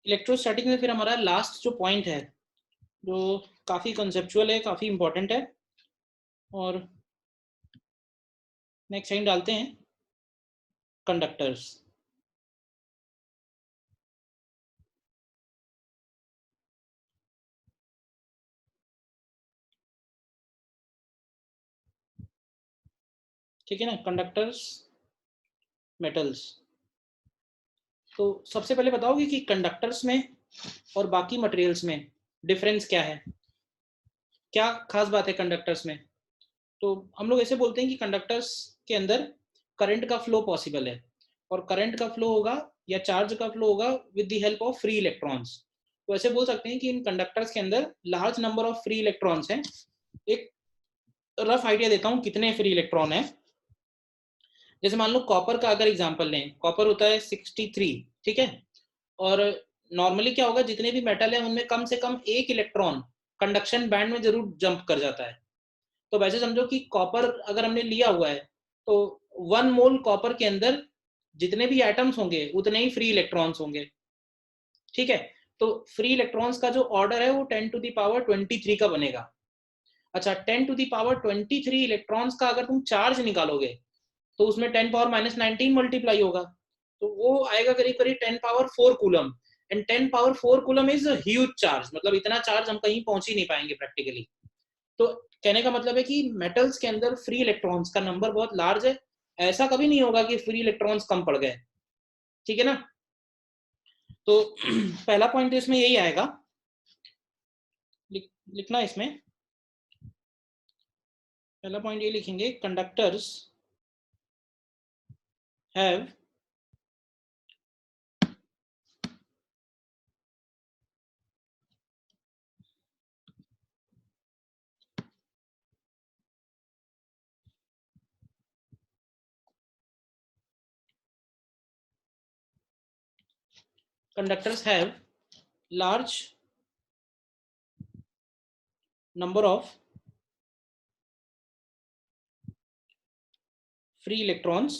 Electrostatic में फिर हमारा लास्ट जो पॉइंट है जो काफ़ी कंसेप्चुअल है, काफ़ी इंपॉर्टेंट है, और नेक्स्ट टाइम डालते हैं कंडक्टर्स। ठीक है ना, कंडक्टर्स मेटल्स। तो सबसे पहले बताओगे कि कंडक्टर्स में और बाकी मटेरियल्स में डिफरेंस क्या है, क्या खास बात है कंडक्टर्स में। तो हम लोग ऐसे बोलते हैं कि कंडक्टर्स के अंदर करंट का फ्लो पॉसिबल है, और करंट का फ्लो होगा या चार्ज का फ्लो होगा with the help of free electrons. तो ऐसे बोल सकते हैं कि इन कंडक्टर्स के अंदर large number of free electrons हैं। एक रफ आइडिया देता हूँ कितने फ्री इलेक्ट्रॉन हैं। जैसे मान लो कॉपर का अगर एग्जांपल लें, कॉपर होता है 63, ठीक है। और नॉर्मली क्या होगा, जितने भी मेटल है उनमें कम से कम एक इलेक्ट्रॉन कंडक्शन बैंड में जरूर जंप कर जाता है। तो वैसे समझो कि कॉपर अगर हमने लिया हुआ है तो 1 मोल कॉपर के अंदर जितने भी एटम्स होंगे उतने ही फ्री इलेक्ट्रॉन्स होंगे, ठीक है। तो फ्री इलेक्ट्रॉन्स का जो ऑर्डर है वो 10⁻23 का बनेगा। अच्छा, 10⁻23 इलेक्ट्रॉन्स का अगर तुम चार्ज निकालोगे तो उसमें 10⁻−19 मल्टीप्लाई होगा, तो वो आएगा करीब करीब 10⁻4 coulomb. And 10⁻4 coulomb is huge charge, मतलब इतना चार्ज हम कहीं पहुंच ही नहीं पाएंगे प्रैक्टिकली। तो कहने का मतलब है कि मेटल्स के अंदर फ्री इलेक्ट्रॉन्स का नंबर बहुत लार्ज है। ऐसा कभी नहीं होगा कि फ्री इलेक्ट्रॉन्स कम पड़ गए, ठीक है ना। तो पहला पॉइंट इसमें यही आएगा, लिखना इसमें पहला पॉइंट ये लिखेंगे, conductors have conductors have large number of free electrons.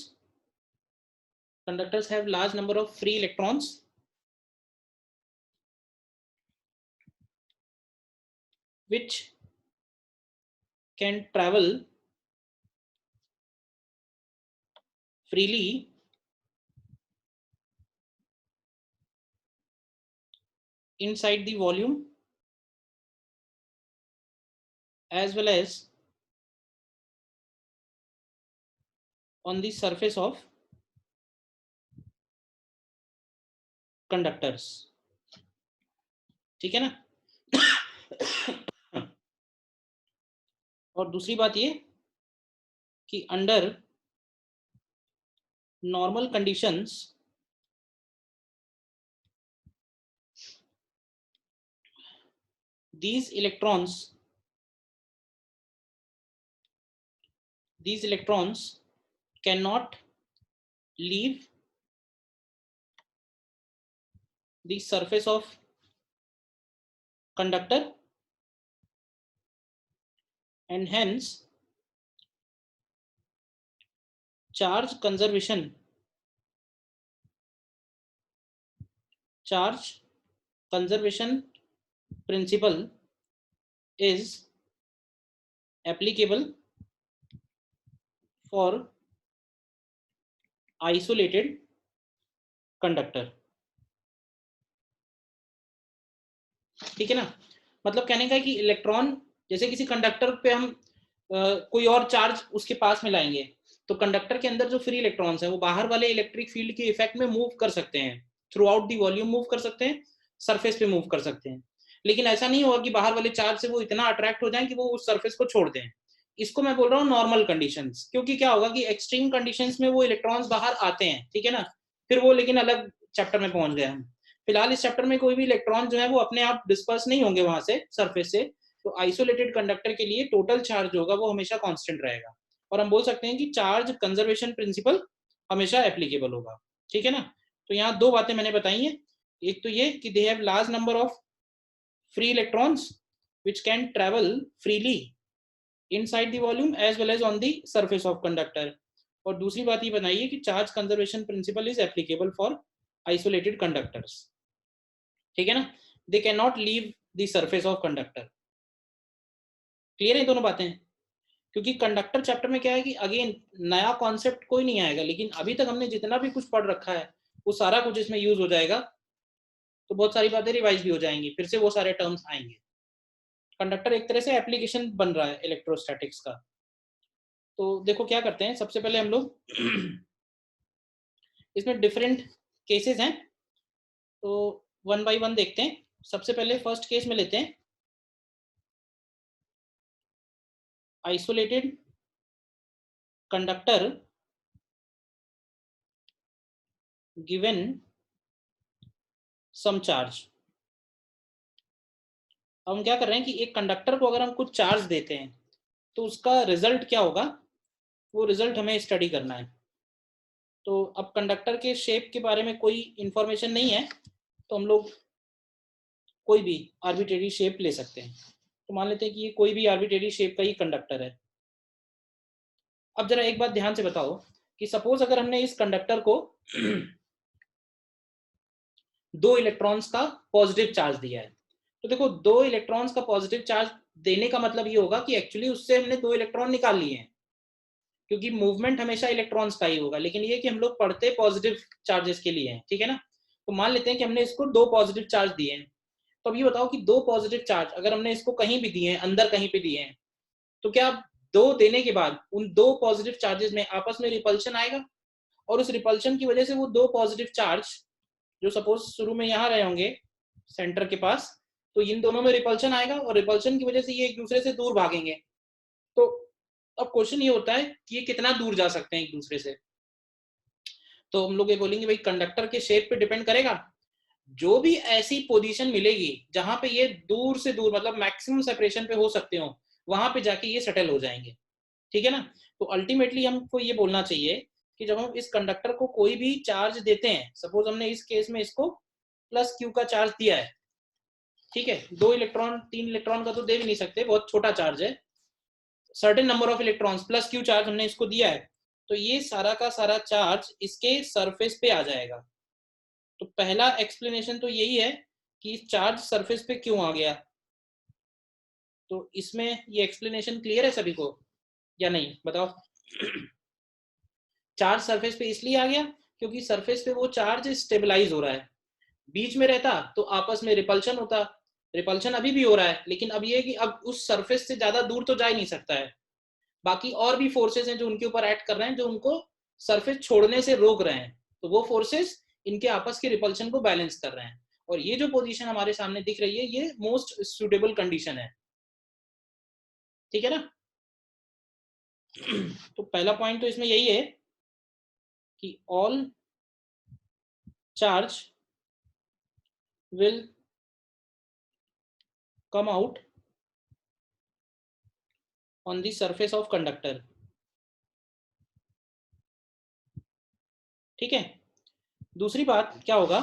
Conductors have large number of free electrons which can travel freely inside the volume as well as on the surface of conductors, ठीक है ना। और दूसरी बात ये कि under normal conditions these electrons cannot leave the surface of conductor, and hence charge conservation principle is applicable for isolated conductor, ठीक है ना। मतलब कहने का है कि इलेक्ट्रॉन जैसे किसी कंडक्टर पे हम कोई और चार्ज उसके पास में लाएंगे तो कंडक्टर के अंदर जो फ्री इलेक्ट्रॉन्स हैं वो बाहर वाले इलेक्ट्रिक फील्ड के इफेक्ट में मूव कर सकते हैं, through out the volume move कर सकते हैं, सरफेस पे मूव कर सकते हैं। लेकिन ऐसा नहीं होगा कि बाहर वाले चार्ज से वो इतना अट्रैक्ट हो जाए कि वो उस सरफेस को छोड़ दें। इसको मैं बोल रहा हूँ नॉर्मल कंडीशंस, क्योंकि क्या होगा कि एक्सट्रीम कंडीशंस में वो इलेक्ट्रॉन्स बाहर आते हैं, ठीक है ना। फिर वो लेकिन अलग चैप्टर में पहुंच गए हम। फिलहाल इस चैप्टर में कोई भी इलेक्ट्रॉन जो है वो अपने आप डिस्पर्स नहीं होंगे वहां से सरफेस से। तो आइसोलेटेड कंडक्टर के लिए टोटल चार्ज होगा वो हमेशा कांस्टेंट रहेगा, और हम बोल सकते हैं कि चार्ज कंजर्वेशन प्रिंसिपल हमेशा एप्लीकेबल होगा, ठीक है ना। तो यहाँ दो बातें मैंने बताई हैं, एक तो ये कि they have large number of free electrons which can travel freely inside the volume as well as on the surface of conductor, और दूसरी बात ये बताइए कि charge conservation principle is applicable for isolated conductors. ठीक है ना, they can not leave the surface of conductor. Clear है दोनों बातें? क्योंकि कंडक्टर चैप्टर में क्या है कि अगेन नया कॉन्सेप्ट कोई नहीं आएगा, लेकिन अभी तक हमने जितना भी कुछ पढ़ रखा है वो सारा कुछ इसमें यूज हो जाएगा, तो बहुत सारी बातें रिवाइज भी हो जाएंगी, फिर से वो सारे टर्म्स आएंगे। कंडक्टर एक तरह से एप्लीकेशन बन रहा है इलेक्ट्रोस्टैटिक्स का। तो देखो क्या करते हैं, सबसे पहले हम लोग इसमें डिफरेंट केसेस हैं, तो वन बाय वन देखते हैं। सबसे पहले फर्स्ट केस में लेते हैं, isolated conductor given some charge. अब हम क्या कर रहे हैं कि एक कंडक्टर को अगर हम कुछ चार्ज देते हैं तो उसका रिजल्ट क्या होगा, वो रिजल्ट हमें स्टडी करना है। तो अब कंडक्टर के शेप के बारे में कोई इंफॉर्मेशन नहीं है, तो हम लोग कोई भी आर्बिट्रेरी शेप ले सकते हैं। तो मान लेते हैं कि ये कोई भी आर्बिट्रेरी शेप का ही कंडक्टर है। अब जरा एक बात ध्यान से बताओ कि सपोज अगर हमने इस कंडक्टर को दो इलेक्ट्रॉन्स का पॉजिटिव चार्ज दिया है, तो देखो दो इलेक्ट्रॉन्स का पॉजिटिव चार्ज देने का मतलब ये होगा कि एक्चुअली उससे हमने दो इलेक्ट्रॉन निकाल लिए हैं, क्योंकि मूवमेंट हमेशा इलेक्ट्रॉन्स का ही होगा, लेकिन ये कि हम लोग पढ़ते पॉजिटिव चार्जेस के लिए हैं, ठीक है ना। तो मान लेते हैं कि हमने इसको दो पॉजिटिव चार्ज दिए हैं। तो अब ये बताओ कि दो पॉजिटिव चार्ज अगर हमने इसको कहीं भी दिए हैं, अंदर कहीं पे दिए हैं, तो क्या दो देने के बाद उन दो पॉजिटिव चार्जेस में आपस में रिपल्शन आएगा, और उस रिपल्शन की वजह से वो दो पॉजिटिव चार्ज जो सपोज शुरू में यहाँ रहे होंगे सेंटर के पास, तो इन दोनों में रिपल्शन आएगा और रिपल्शन की वजह से ये एक दूसरे से दूर भागेंगे। तो अब क्वेश्चन ये होता है कि ये कितना दूर जा सकते हैं एक दूसरे से। तो हम लोग ये बोलेंगे भाई कंडक्टर के शेप पे डिपेंड करेगा, जो भी ऐसी पोजीशन मिलेगी जहां पे ये दूर से दूर मतलब मैक्सिमम सेपरेशन पे हो सकते हो, वहां पे जाके ये सेटल हो जाएंगे, ठीक है ना। तो अल्टीमेटली हमको ये बोलना चाहिए कि जब हम इस कंडक्टर को कोई भी चार्ज देते हैं, सपोज हमने इस केस में इसको प्लस क्यू का चार्ज दिया है, ठीक है, दो इलेक्ट्रॉन तीन इलेक्ट्रॉन का तो दे भी नहीं सकते, बहुत छोटा चार्ज है, certain number of electrons plus Q charge हमने इसको दिया है, तो ये सारा का सारा चार्ज इसके सरफेस पे आ जाएगा। तो पहला एक्सप्लेनेशन तो यही है कि चार्ज सरफेस पे क्यों आ गया। तो इसमें ये एक्सप्लेनेशन क्लियर है सभी को या नहीं, बताओ। चार्ज सरफेस पे इसलिए आ गया क्योंकि सरफेस पे वो चार्ज स्टेबलाइज हो रहा है, बीच में रहता तो आपस में रिपल्शन होता, रिपल्शन अभी भी हो रहा है, लेकिन अब ये कि अब उस सरफेस से ज्यादा दूर तो जा ही नहीं सकता है, बाकी और भी फोर्सेस हैं जो उनके ऊपर एक्ट कर रहे हैं, जो उनको सरफेस छोड़ने से रोक रहे हैं, तो वो फोर्सेस इनके आपस के रिपल्शन को बैलेंस कर रहे हैं, और ये जो पोजीशन हमारे सामने दिख रही है ये मोस्ट सुटेबल कंडीशन है, ठीक है ना। तो पहला पॉइंट तो इसमें यही है कि all charge will come out on the surface of conductor, ठीक है। दूसरी बात क्या होगा,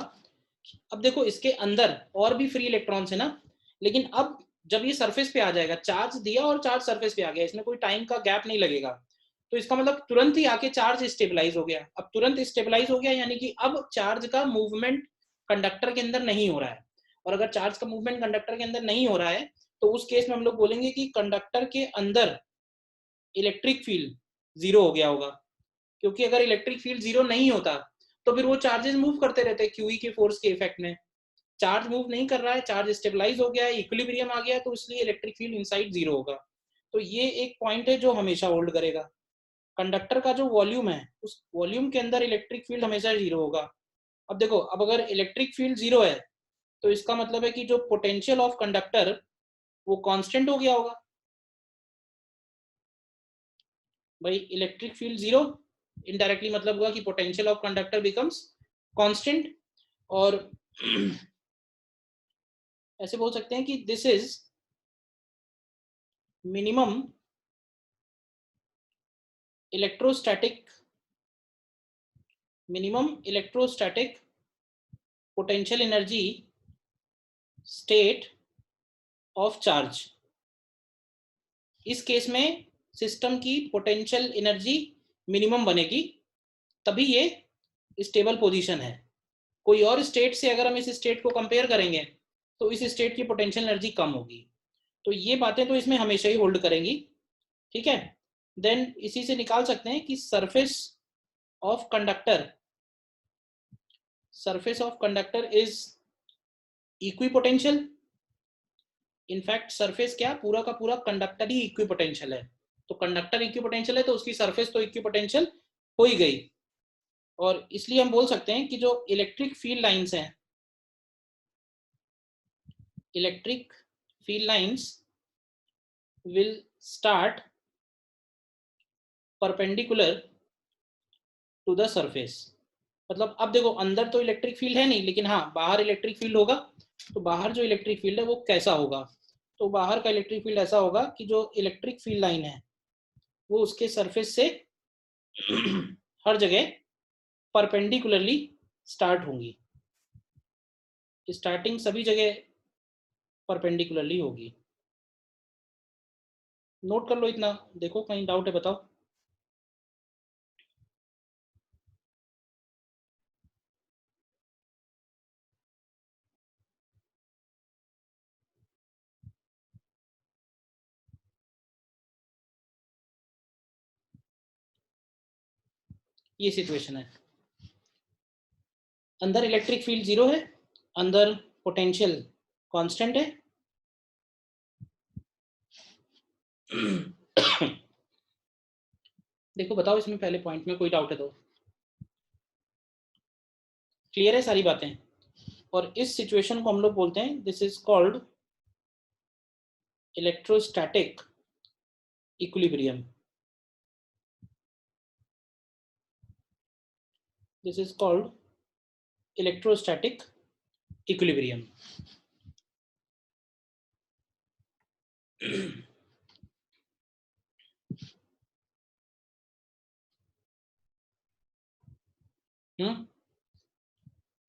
अब देखो इसके अंदर और भी फ्री इलेक्ट्रॉन्स है ना, लेकिन अब जब ये सरफेस पे आ जाएगा, चार्ज दिया और चार्ज सरफेस पे आ गया, इसमें कोई टाइम का गैप नहीं लगेगा, तो इसका मतलब तुरंत ही आके चार्ज स्टेबलाइज हो गया। अब तुरंत स्टेबलाइज हो गया यानी कि अब चार्ज का मूवमेंट कंडक्टर के अंदर नहीं हो रहा है, और अगर चार्ज का मूवमेंट कंडक्टर के अंदर नहीं हो रहा है तो उस केस में हम लोग बोलेंगे कि कंडक्टर के अंदर इलेक्ट्रिक फील्ड जीरो हो गया होगा, क्योंकि अगर इलेक्ट्रिक फील्ड जीरो नहीं होता तो फिर वो चार्जेस मूव करते रहते क्यूई के फोर्स के इफेक्ट में, चार्ज मूव नहीं कर रहा है, चार्ज स्टेबलाइज हो गया है, इक्विलिब्रियम आ गया, तो इसलिए इलेक्ट्रिक फील्ड इनसाइड जीरो होगा। तो ये एक पॉइंट है जो हमेशा होल्ड करेगा, कंडक्टर का जो वॉल्यूम है उस वॉल्यूम के अंदर इलेक्ट्रिक फील्ड हमेशा जीरो होगा। अब देखो, अब अगर इलेक्ट्रिक फील्ड जीरो है तो इसका मतलब है कि जो पोटेंशियल ऑफ कंडक्टर वो कांस्टेंट हो गया होगा, भाई इलेक्ट्रिक फील्ड जीरो इनडायरेक्टली मतलब हुआ कि potential of conductor becomes constant, और ऐसे बोल सकते हैं कि this is minimum electrostatic potential energy state of charge. इस केस में सिस्टम की पोटेंशियल एनर्जी मिनिमम बनेगी, तभी ये स्टेबल पोजीशन है। कोई और स्टेट से अगर हम इस स्टेट को कंपेयर करेंगे तो इस स्टेट की पोटेंशियल एनर्जी कम होगी। तो ये बातें तो इसमें हमेशा ही होल्ड करेंगी, ठीक है। देन इसी से निकाल सकते हैं कि surface of conductor is equipotential. In fact surface क्या, पूरा का पूरा कंडक्टर ही इक्विपोटेंशियल है। तो कंडक्टर इक्विपोटेंशियल है तो उसकी सरफेस तो इक्विपोटेंशियल हो ही गई। और इसलिए हम बोल सकते हैं कि जो इलेक्ट्रिक फील्ड लाइंस हैं, electric field lines will start perpendicular to the surface. मतलब अब देखो अंदर तो इलेक्ट्रिक फील्ड है नहीं, लेकिन हाँ बाहर इलेक्ट्रिक फील्ड होगा। तो बाहर जो इलेक्ट्रिक फील्ड है वो कैसा होगा, तो बाहर का इलेक्ट्रिक फील्ड ऐसा होगा कि जो इलेक्ट्रिक फील्ड लाइन है वो उसके सरफेस से हर जगह परपेंडिकुलरली स्टार्ट होंगी। स्टार्टिंग सभी जगह परपेंडिकुलरली होगी। नोट कर लो इतना, देखो कहीं डाउट है बताओ। ये सिचुएशन है, अंदर इलेक्ट्रिक फील्ड 0 है, अंदर पोटेंशियल कांस्टेंट है। देखो बताओ इसमें पहले पॉइंट में कोई डाउट है तो। क्लियर है सारी बातें। और इस सिचुएशन को हम लोग बोलते हैं, this is called electrostatic equilibrium. This is called electrostatic equilibrium.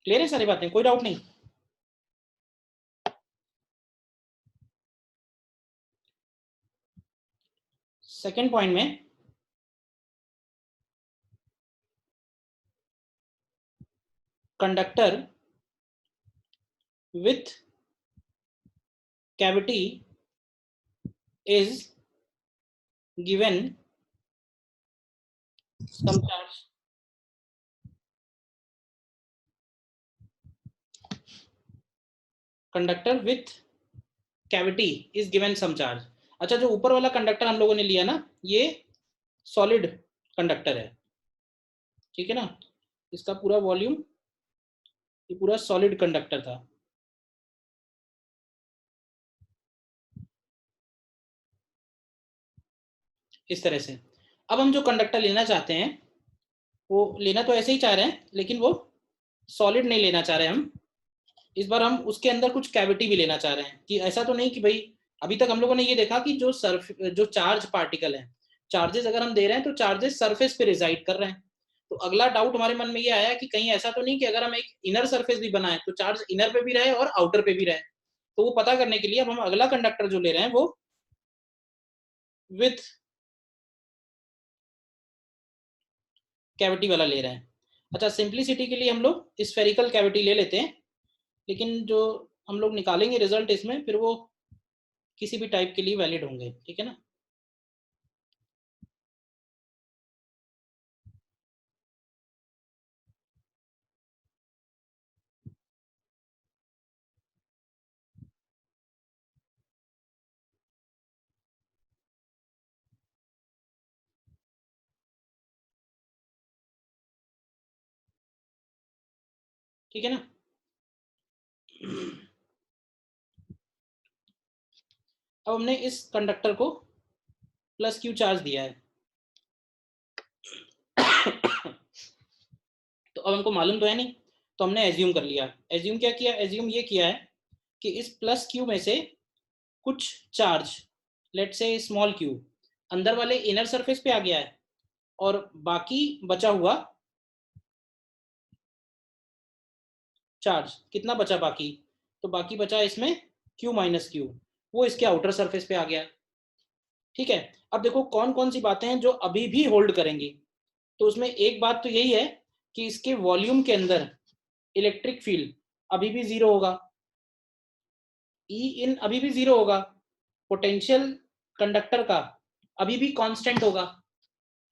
Clear है सारी बातें, कोई डाउट नहीं। सेकेंड पॉइंट में conductor with cavity is given some charge। Conductor with cavity is given some charge. अच्छा जो ऊपर वाला कंडक्टर हम लोगों ने लिया ना, ये सॉलिड कंडक्टर है, ठीक है ना। इसका पूरा वॉल्यूम, ये पूरा सॉलिड कंडक्टर था। इस तरह से अब हम जो कंडक्टर लेना चाहते हैं वो लेना तो ऐसे ही चाह रहे हैं, लेकिन वो सॉलिड नहीं लेना चाह रहे हम। इस बार हम उसके अंदर कुछ कैविटी भी लेना चाह रहे हैं, कि ऐसा तो नहीं कि भाई अभी तक हम लोगों ने ये देखा कि जो चार्ज पार्टिकल है, चार्जेस अगर हम दे रहे हैं तो चार्जेस सरफेस पे रिजाइड कर रहे हैं। तो अगला डाउट हमारे मन में ये आया कि कहीं ऐसा तो नहीं कि अगर हम एक इनर सरफेस भी बनाए तो चार्ज इनर पे भी रहे और आउटर पे भी रहे। तो वो पता करने के लिए अब हम अगला कंडक्टर जो ले रहे हैं वो विथ कैविटी वाला ले रहे हैं। अच्छा सिंप्लिसिटी के लिए हम लोग स्फेरिकल कैविटी ले लेते हैं, लेकिन जो हम लोग निकालेंगे रिजल्ट इसमें फिर वो किसी भी टाइप के लिए वैलिड होंगे, ठीक है ना। ठीक है ना। अब हमने इस कंडक्टर को प्लस क्यू चार्ज दिया है। तो अब हमको मालूम तो है नहीं, तो हमने एज्यूम कर लिया। एज्यूम क्या किया, एज्यूम ये किया है कि इस प्लस क्यू में से कुछ चार्ज, लेट से स्मॉल क्यू, अंदर वाले इनर सरफेस पे आ गया है, और बाकी बचा हुआ चार्ज कितना बचा बाकी, तो बाकी बचा इसमें क्यू माइनस क्यू, वो इसके आउटर सरफेस पे आ गया। ठीक है। अब देखो कौन कौन सी बातें हैं जो अभी भी होल्ड करेंगी। तो उसमें एक बात तो यही है कि इसके वॉल्यूम के अंदर इलेक्ट्रिक फील्ड अभी भी जीरो होगा, ई इन अभी भी जीरो होगा, पोटेंशियल कंडक्टर का अभी भी कांस्टेंट होगा।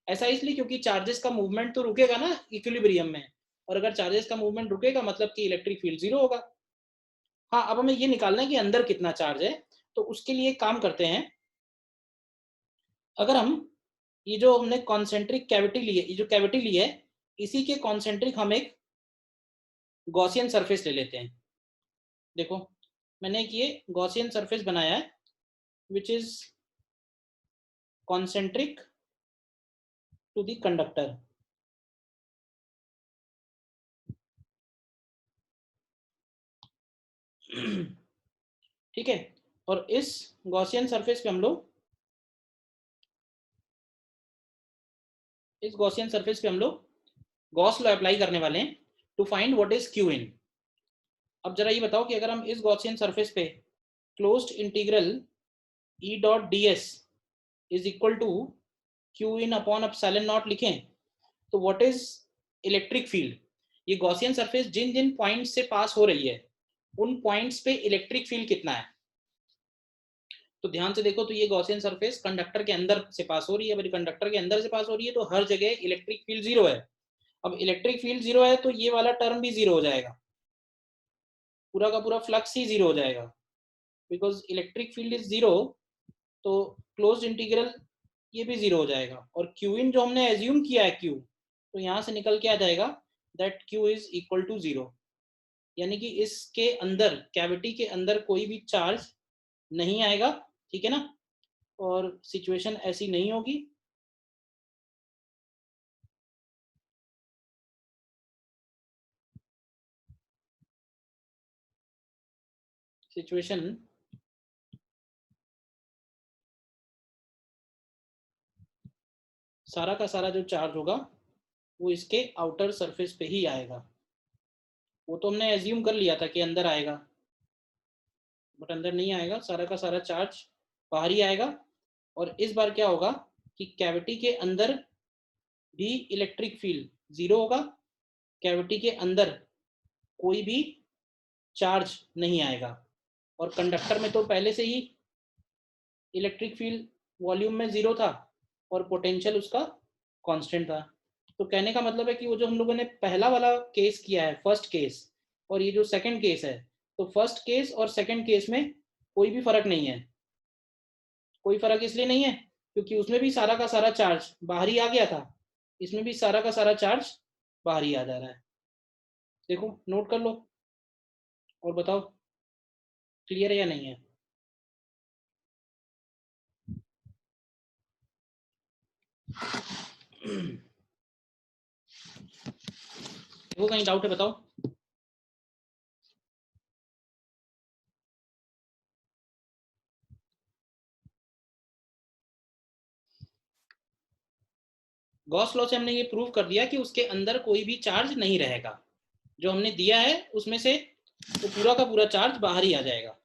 ऐसा इसलिए क्योंकि चार्जेस का मूवमेंट तो रुकेगा ना इक्विलिब्रियम में, और अगर चार्जेस का मूवमेंट रुकेगा मतलब कि इलेक्ट्रिक फील्ड जीरो होगा। हाँ, अब हमें ये निकालना है कि अंदर कितना चार्ज है, तो उसके लिए काम करते हैं। अगर हम ये जो हमने कॉन्सेंट्रिक कैविटी ली है, ये जो कैविटी ली है, इसी के कॉन्सेंट्रिक हम एक गॉसियन सरफेस ले लेते हैं। देखो मैंने एक ये गॉसियन सरफेस बनाया है which is concentric to the conductor. ठीक है, और इस गॉसियन सरफेस पे हम लोग गॉस लॉ अप्लाई करने वाले हैं to find what is Q in. अब जरा ये बताओ कि अगर हम इस गॉसियन सरफेस पे closed integral E dot D S is equal to Q in upon epsilon not लिखें, तो व्हाट इज इलेक्ट्रिक फील्ड, ये गॉसियन सरफेस जिन जिन पॉइंट्स से पास हो रही है उन पॉइंट्स पे इलेक्ट्रिक फील्ड कितना है। तो ध्यान से देखो, तो ये गॉसियन सरफेस कंडक्टर के अंदर से पास हो रही है, कंडक्टर के अंदर से पास हो रही है तो हर जगह इलेक्ट्रिक फील्ड जीरो है। अब इलेक्ट्रिक फील्ड जीरो है तो ये वाला टर्म भी जीरो हो जाएगा, पूरा का पूरा फ्लक्स ही जीरो हो जाएगा, because electric field is zero. तो क्लोज्ड इंटीग्रल ये भी जीरो हो जाएगा, और क्यू इन जो हमने एज्यूम किया है क्यू, तो यहाँ से निकल के आ जाएगा that Q is equal to zero, यानी कि इसके अंदर कैविटी के अंदर कोई भी चार्ज नहीं आएगा। ठीक है ना, और सिचुएशन ऐसी नहीं होगी। सिचुएशन सारा का सारा जो चार्ज होगा वो इसके आउटर सरफेस पे ही आएगा। वो तो हमने एज्यूम कर लिया था कि अंदर आएगा, बट अंदर नहीं आएगा, सारा का सारा चार्ज बाहर ही आएगा। और इस बार क्या होगा कि कैविटी के अंदर भी इलेक्ट्रिक फील्ड जीरो होगा, कैविटी के अंदर कोई भी चार्ज नहीं आएगा, और कंडक्टर में तो पहले से ही इलेक्ट्रिक फील्ड वॉल्यूम में जीरो था और पोटेंशियल उसका कांस्टेंट था। तो कहने का मतलब है कि वो जो हम लोगों ने पहला वाला केस किया है, फर्स्ट केस, और ये जो सेकंड केस है, तो फर्स्ट केस और सेकंड केस में कोई भी फर्क नहीं है। कोई फर्क इसलिए नहीं है क्योंकि उसमें भी सारा का सारा चार्ज बाहर ही आ गया था, इसमें भी सारा का सारा चार्ज बाहर ही आ जा रहा है। देखो नोट कर लो और बताओ क्लियर है या नहीं है। देखो कहीं डाउट है बताओ। गॉस लॉ से हमने ये प्रूव कर दिया कि उसके अंदर कोई भी चार्ज नहीं रहेगा, जो हमने दिया है उसमें से तो पूरा का पूरा चार्ज बाहर ही आ जाएगा।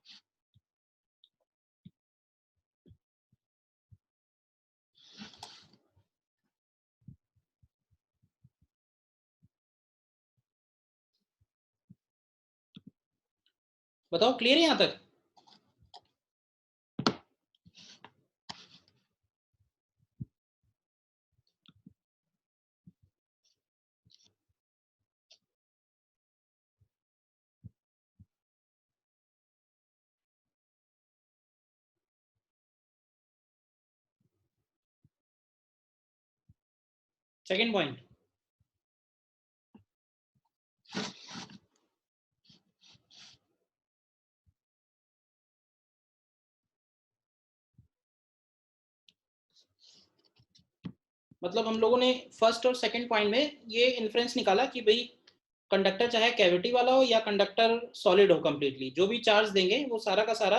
बताओ क्लियर है यहां तक। सेकंड पॉइंट, मतलब हम लोगों ने फर्स्ट और सेकंड पॉइंट में ये इन्फ्रेंस निकाला कि भाई कंडक्टर चाहे कैविटी वाला हो या कंडक्टर सॉलिड हो, कंप्लीटली जो भी चार्ज देंगे वो सारा का सारा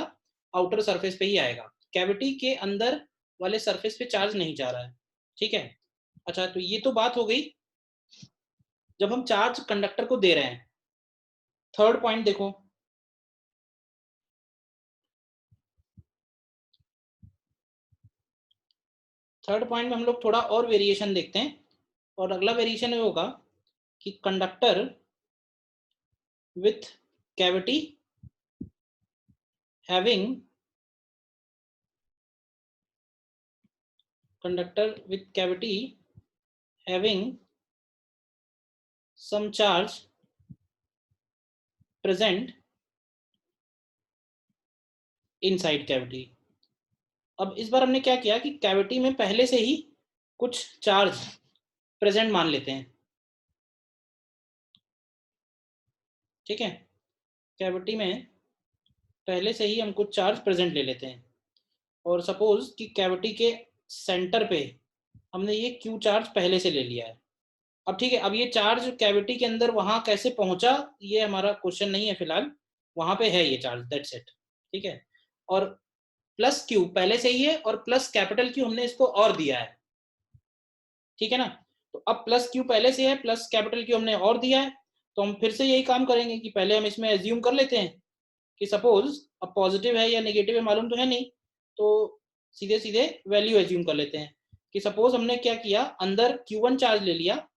आउटर सरफेस पे ही आएगा, कैविटी के अंदर वाले सरफेस पे चार्ज नहीं जा रहा है। ठीक है, अच्छा तो ये तो बात हो गई जब हम चार्ज कंडक्टर को दे रहे हैं। थर्ड पॉइंट देखो, थर्ड पॉइंट में हम लोग थोड़ा और वेरिएशन देखते हैं, और अगला वेरिएशन ये होगा कि conductor with cavity having conductor with cavity having some charge present inside cavity। अब इस बार हमने क्या किया कि कैविटी में पहले से ही कुछ चार्ज प्रेजेंट मान लेते हैं, ठीक है। कैविटी में पहले से ही हम कुछ चार्ज प्रेजेंट ले लेते हैं और सपोज कि कैविटी के सेंटर पे हमने ये क्यू चार्ज पहले से ले लिया है। अब ठीक है, अब ये चार्ज कैविटी के अंदर वहां कैसे पहुंचा ये हमारा क्वेश्चन नहीं है फिलहाल, वहां पे है ये चार्ज, दैट्स इट, ठीक है। और प्लस क्यू पहले से ही है और प्लस कैपिटल क्यू हमने इसको और दिया है, ठीक है ना। तो अब प्लस क्यू पहले से है, प्लस कैपिटल क्यू हमने और दिया है, तो हम फिर से यही काम करेंगे कि पहले हम इसमें एज्यूम कर लेते हैं कि सपोज अब पॉजिटिव है या नेगेटिव है मालूम तो है नहीं, तो सीधे सीधे वैल्यू एज्यूम कर लेते हैं कि सपोज हमने क्या किया, अंदर Q1 चार्ज ले लिया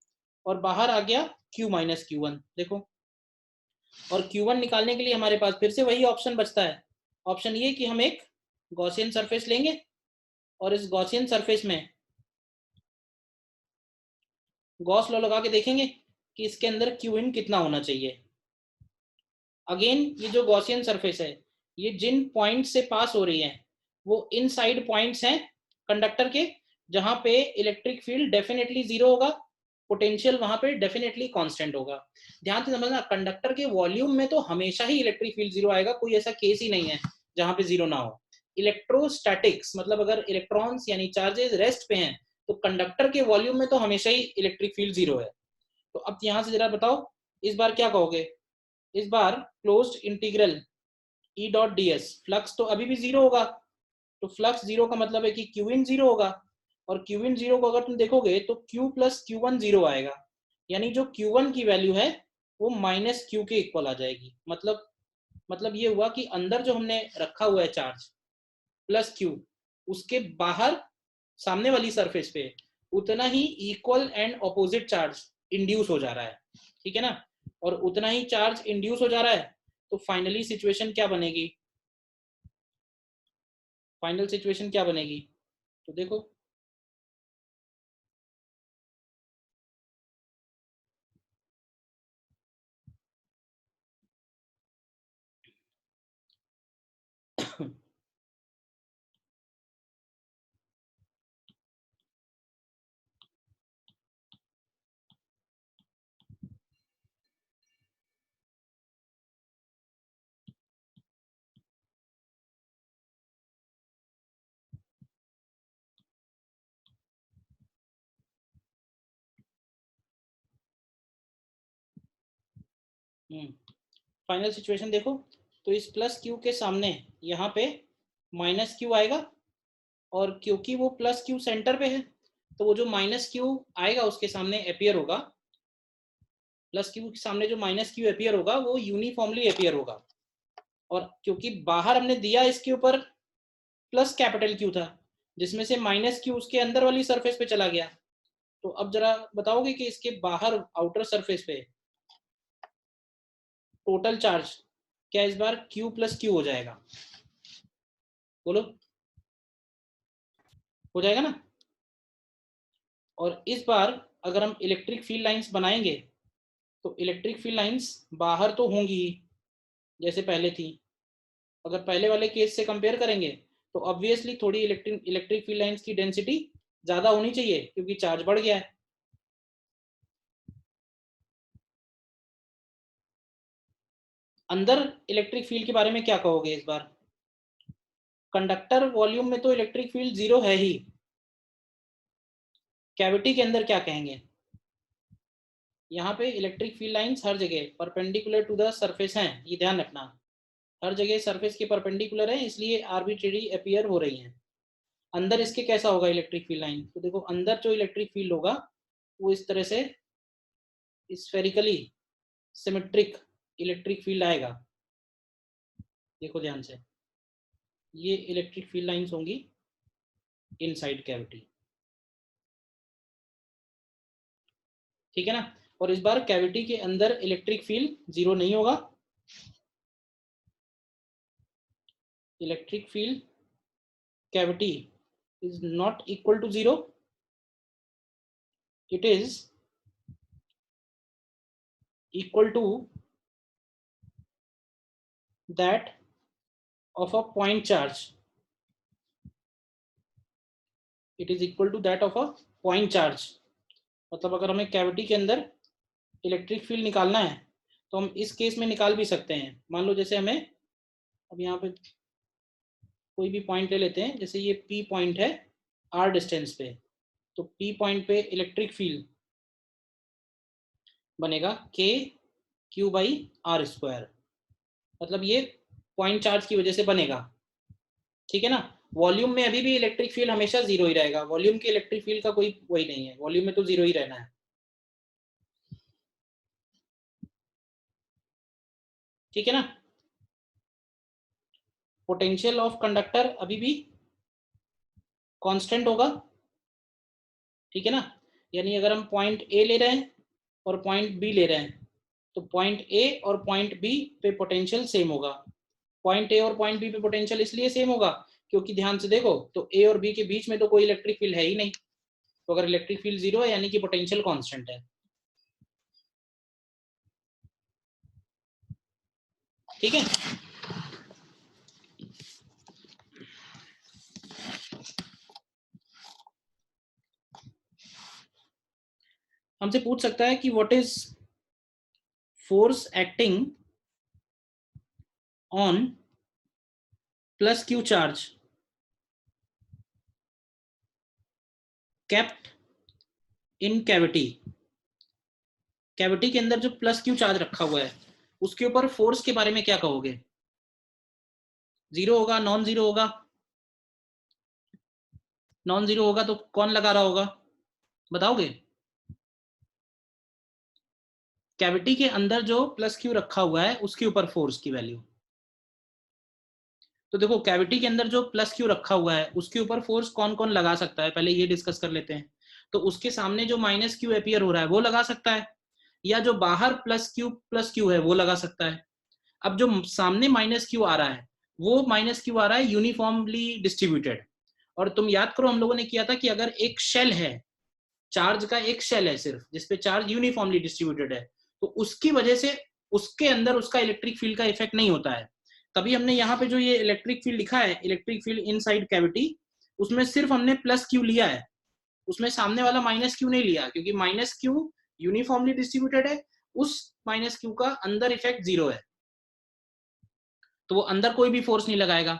और बाहर आ गया Q माइनस Q1, देखो। और Q1 निकालने के लिए हमारे पास फिर से वही ऑप्शन बचता है, ऑप्शन ये कि हम एक गॉसियन सरफेस लेंगे और इस गॉसियन सरफेस में गॉस लॉ लगा के देखेंगे कि इसके अंदर क्यू इन कितना होना चाहिए। अगेन ये जो गॉसियन सरफेस है ये जिन पॉइंट से पास हो रही है वो इनसाइड पॉइंट्स हैं कंडक्टर के, जहां पे इलेक्ट्रिक फील्ड डेफिनेटली जीरो होगा, पोटेंशियल वहां पे डेफिनेटली कांस्टेंट होगा। ध्यान से समझना, कंडक्टर के वॉल्यूम में तो हमेशा ही इलेक्ट्रिक फील्ड जीरो आएगा, कोई ऐसा केस ही नहीं है जहां पे जीरो ना हो। इलेक्ट्रोस्टैटिक्स मतलब अगर इलेक्ट्रॉन्स यानी चार्जेस रेस्ट पे हैं तो कंडक्टर के वॉल्यूम में तो हमेशा ही इलेक्ट्रिक फील्ड जीरो है। तो अब यहां से जरा बताओ इस बार क्या कहोगे, इस बार closed integral E dot D S, flux तो अभी भी जीरो होगा, तो फ्लक्स जीरो का मतलब है कि क्यू इन जीरो होगा, और क्यू इन जीरो को अगर तुम देखोगे तो Q plus Q one zero आएगा, यानी जो क्यू वन की वैल्यू है वो माइनस क्यू के इक्वल आ जाएगी। मतलब ये हुआ कि अंदर जो हमने रखा हुआ है चार्ज प्लस क्यू, उसके बाहर सामने वाली सरफेस पे उतना ही equal and opposite charge induce हो जा रहा है, ठीक है ना। और उतना ही चार्ज इंड्यूस हो जा रहा है तो फाइनली सिचुएशन क्या बनेगी, फाइनल सिचुएशन क्या बनेगी, तो देखो फाइनल सिचुएशन देखो, तो इस प्लस क्यू के सामने यहाँ पे माइनस क्यू आएगा, और क्योंकि वो प्लस क्यू सेंटर पे है तो वो जो माइनस क्यू आएगा उसके सामने अपियर होगा, प्लस क्यू के सामने जो माइनस क्यू अपियर होगा वो यूनिफॉर्मली अपियर होगा। और क्योंकि बाहर हमने दिया इसके ऊपर प्लस कैपिटल क्यू था जिसमें से माइनस क्यू उसके अंदर वाली सरफेस पे चला गया, तो अब जरा बताओगे कि इसके बाहर आउटर सरफेस पे टोटल चार्ज क्या इस बार क्यू प्लस क्यू हो जाएगा, बोलो, हो जाएगा ना। और इस बार अगर हम इलेक्ट्रिक फील्ड लाइंस बनाएंगे तो इलेक्ट्रिक फील्ड लाइंस बाहर तो होंगी ही जैसे पहले थी, अगर पहले वाले केस से कंपेयर करेंगे तो ऑब्वियसली थोड़ी इलेक्ट्रिक फील्ड लाइंस की डेंसिटी ज्यादा होनी चाहिए क्योंकि चार्ज बढ़ गया है। अंदर इलेक्ट्रिक फील्ड के बारे में क्या कहोगे इस बार, कंडक्टर वॉल्यूम में तो इलेक्ट्रिक फील्ड जीरो है ही, कैविटी के अंदर क्या कहेंगे, यहाँ पे इलेक्ट्रिक फील्ड लाइंस हर जगह परपेंडिकुलर टू द सरफेस हैं, ये ध्यान रखना, हर जगह सरफेस के परपेंडिकुलर है इसलिए आर्बिट्रेरी अपीयर हो रही हैं। अंदर इसके कैसा होगा इलेक्ट्रिक फील्ड लाइन, तो देखो अंदर जो इलेक्ट्रिक फील्ड होगा वो इस तरह से स्फेरिकली सिमेट्रिक इलेक्ट्रिक फील्ड आएगा, देखो ध्यान से, ये इलेक्ट्रिक फील्ड लाइंस होंगी इनसाइड कैविटी, ठीक है ना। और इस बार कैविटी के अंदर इलेक्ट्रिक फील्ड जीरो नहीं होगा, electric field cavity is not equal to zero, it is equal to that of a point charge, it is equal to that of a point charge। मतलब अगर हमें कैविटी के अंदर electric field निकालना है तो हम इस केस में निकाल भी सकते हैं। मान लो जैसे हमें, अब यहाँ पे कोई भी पॉइंट ले लेते हैं, जैसे ये P पॉइंट है R डिस्टेंस पे, तो P पॉइंट पे इलेक्ट्रिक फील्ड बनेगा K Q by R square, मतलब ये पॉइंट चार्ज की वजह से बनेगा, ठीक है ना। वॉल्यूम में अभी भी इलेक्ट्रिक फील्ड हमेशा जीरो ही रहेगा, वॉल्यूम के इलेक्ट्रिक फील्ड का कोई वही नहीं है, वॉल्यूम में तो जीरो ही रहना है, ठीक है ना। पोटेंशियल ऑफ कंडक्टर अभी भी कांस्टेंट होगा, ठीक है ना। यानी अगर हम पॉइंट ए ले रहे हैं और पॉइंट बी ले रहे हैं तो पॉइंट ए और पॉइंट बी पे पोटेंशियल सेम होगा। पॉइंट ए और पॉइंट बी पे पोटेंशियल इसलिए सेम होगा क्योंकि ध्यान से देखो तो ए और बी के बीच में तो कोई इलेक्ट्रिक फील्ड है ही नहीं, तो अगर इलेक्ट्रिक फील्ड जीरो है यानी कि पोटेंशियल कांस्टेंट है, ठीक है। हमसे पूछ सकता है कि what is force acting on plus Q charge kept in cavity, cavity के अंदर जो प्लस क्यू चार्ज रखा हुआ है उसके ऊपर फोर्स के बारे में क्या कहोगे? जीरो होगा, नॉन जीरो होगा? नॉन जीरो होगा तो कौन लगा रहा होगा, बताओगे? कैविटी के अंदर जो प्लस क्यू रखा हुआ है उसके ऊपर फोर्स की वैल्यू, तो देखो कैविटी के अंदर जो प्लस क्यू रखा हुआ है उसके ऊपर फोर्स कौन कौन लगा सकता है, पहले ये डिस्कस कर लेते हैं। तो उसके सामने जो माइनस क्यू अपीयर हो रहा है वो लगा सकता है, या जो बाहर प्लस क्यू है वो लगा सकता है। अब जो सामने माइनस क्यू आ रहा है वो माइनस क्यू आ रहा है यूनिफॉर्मली डिस्ट्रीब्यूटेड, और तुम याद करो हम लोगों ने किया था कि अगर एक शेल है, चार्ज का एक शेल है सिर्फ जिसपे चार्ज यूनिफॉर्मली डिस्ट्रीब्यूटेड है, तो उसकी वजह से उसके अंदर उसका इलेक्ट्रिक फील्ड का इफेक्ट नहीं होता है। तभी हमने यहाँ पे जो ये इलेक्ट्रिक फील्ड लिखा है, इलेक्ट्रिक फील्ड इनसाइड कैविटी, उसमें सिर्फ हमने प्लस क्यू लिया है, उसमें सामने वाला माइनस क्यू नहीं लिया, क्योंकि माइनस क्यू यूनिफॉर्मली डिस्ट्रीब्यूटेड है, उस माइनस क्यू का अंदर इफेक्ट जीरो है, तो वो अंदर कोई भी फोर्स नहीं लगाएगा।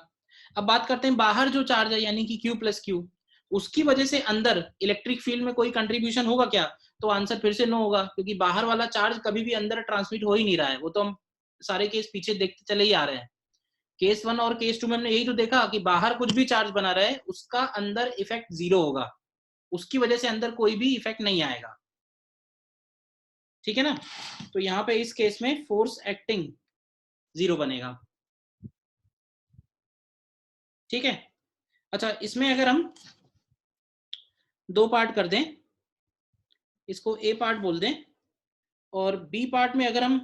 अब बात करते हैं बाहर जो चार्ज है यानी कि Q प्लस क्यू, उसकी वजह से अंदर इलेक्ट्रिक फील्ड में कोई कंट्रीब्यूशन होगा क्या? तो आंसर फिर से नो होगा, क्योंकि बाहर वाला चार्ज कभी भी अंदर ट्रांसमिट हो ही नहीं रहा है, वो तो हम सारे केस पीछे देखते चले ही आ रहे हैं। केस 1 और केस 2 में हमने यही तो देखा कि बाहर कुछ भी चार्ज बना रहे उसका अंदर इफेक्ट जीरो होगा, उसकी वजह से अंदर कोई भी इफेक्ट नहीं आएगा, ठीक है ना। तो यहाँ पे इस केस में फोर्स एक्टिंग जीरो बनेगा, ठीक है। अच्छा, इसमें अगर हम दो पार्ट कर दें, इसको ए पार्ट बोल दें, और बी पार्ट में अगर हम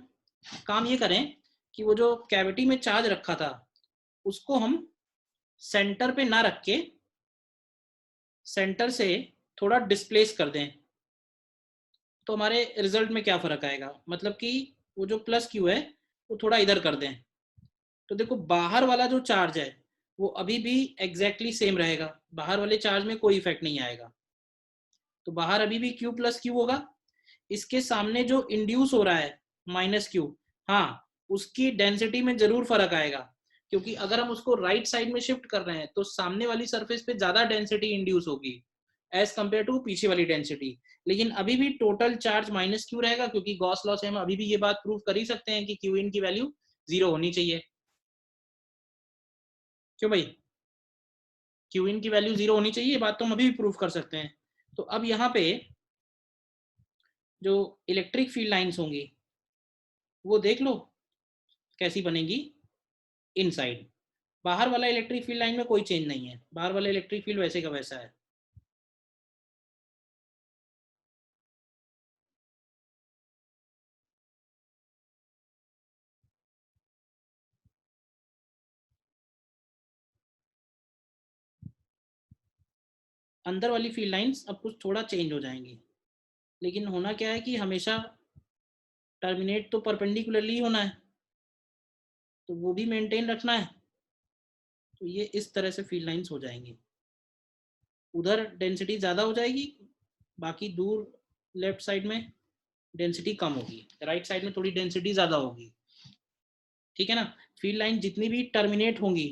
काम ये करें कि वो जो कैविटी में चार्ज रखा था उसको हम सेंटर पे ना रख के सेंटर से थोड़ा डिस्प्लेस कर दें, तो हमारे रिजल्ट में क्या फर्क आएगा, मतलब कि वो जो प्लस क्यू है वो थोड़ा इधर कर दें, तो देखो बाहर वाला जो चार्ज है वो अभी भी एग्जैक्टली सेम रहेगा, बाहर वाले चार्ज में कोई इफेक्ट नहीं आएगा, तो बाहर अभी भी Q प्लस क्यू होगा। इसके सामने जो इंड्यूस हो रहा है माइनस क्यू, हाँ उसकी डेंसिटी में जरूर फर्क आएगा, क्योंकि अगर हम उसको राइट साइड में शिफ्ट कर रहे हैं तो सामने वाली सरफेस पे ज्यादा डेंसिटी इंड्यूस होगी एज कंपेयर टू पीछे वाली डेंसिटी, लेकिन अभी भी टोटल चार्ज माइनस क्यू रहेगा, क्योंकि गॉस लॉ से हम अभी भी ये बात प्रूव कर ही सकते हैं कि क्यू इन की वैल्यू जीरो होनी चाहिए, क्यों भाई? क्यू इन की वैल्यू जीरो होनी चाहिए, बात तो हम अभी भी प्रूव कर सकते हैं। तो अब यहाँ पे जो इलेक्ट्रिक फील्ड लाइंस होंगी वो देख लो कैसी बनेगी, इनसाइड। बाहर वाला इलेक्ट्रिक फील्ड लाइन में कोई चेंज नहीं है, बाहर वाला इलेक्ट्रिक फील्ड वैसे का वैसा है, अंदर वाली फील्ड लाइंस अब कुछ थोड़ा चेंज हो जाएंगी, लेकिन होना क्या है कि हमेशा टर्मिनेट तो परपेंडिकुलरली होना है, तो वो भी मेंटेन रखना है। तो ये इस तरह से फील्ड लाइंस हो जाएंगी। उधर डेंसिटी ज़्यादा हो जाएगी, बाकी दूर लेफ्ट साइड में डेंसिटी कम होगी, राइट साइड में थोड़ी डेंसिटी ज़्यादा होगी। ठीक है ना। फील्ड लाइन जितनी भी टर्मिनेट होंगी,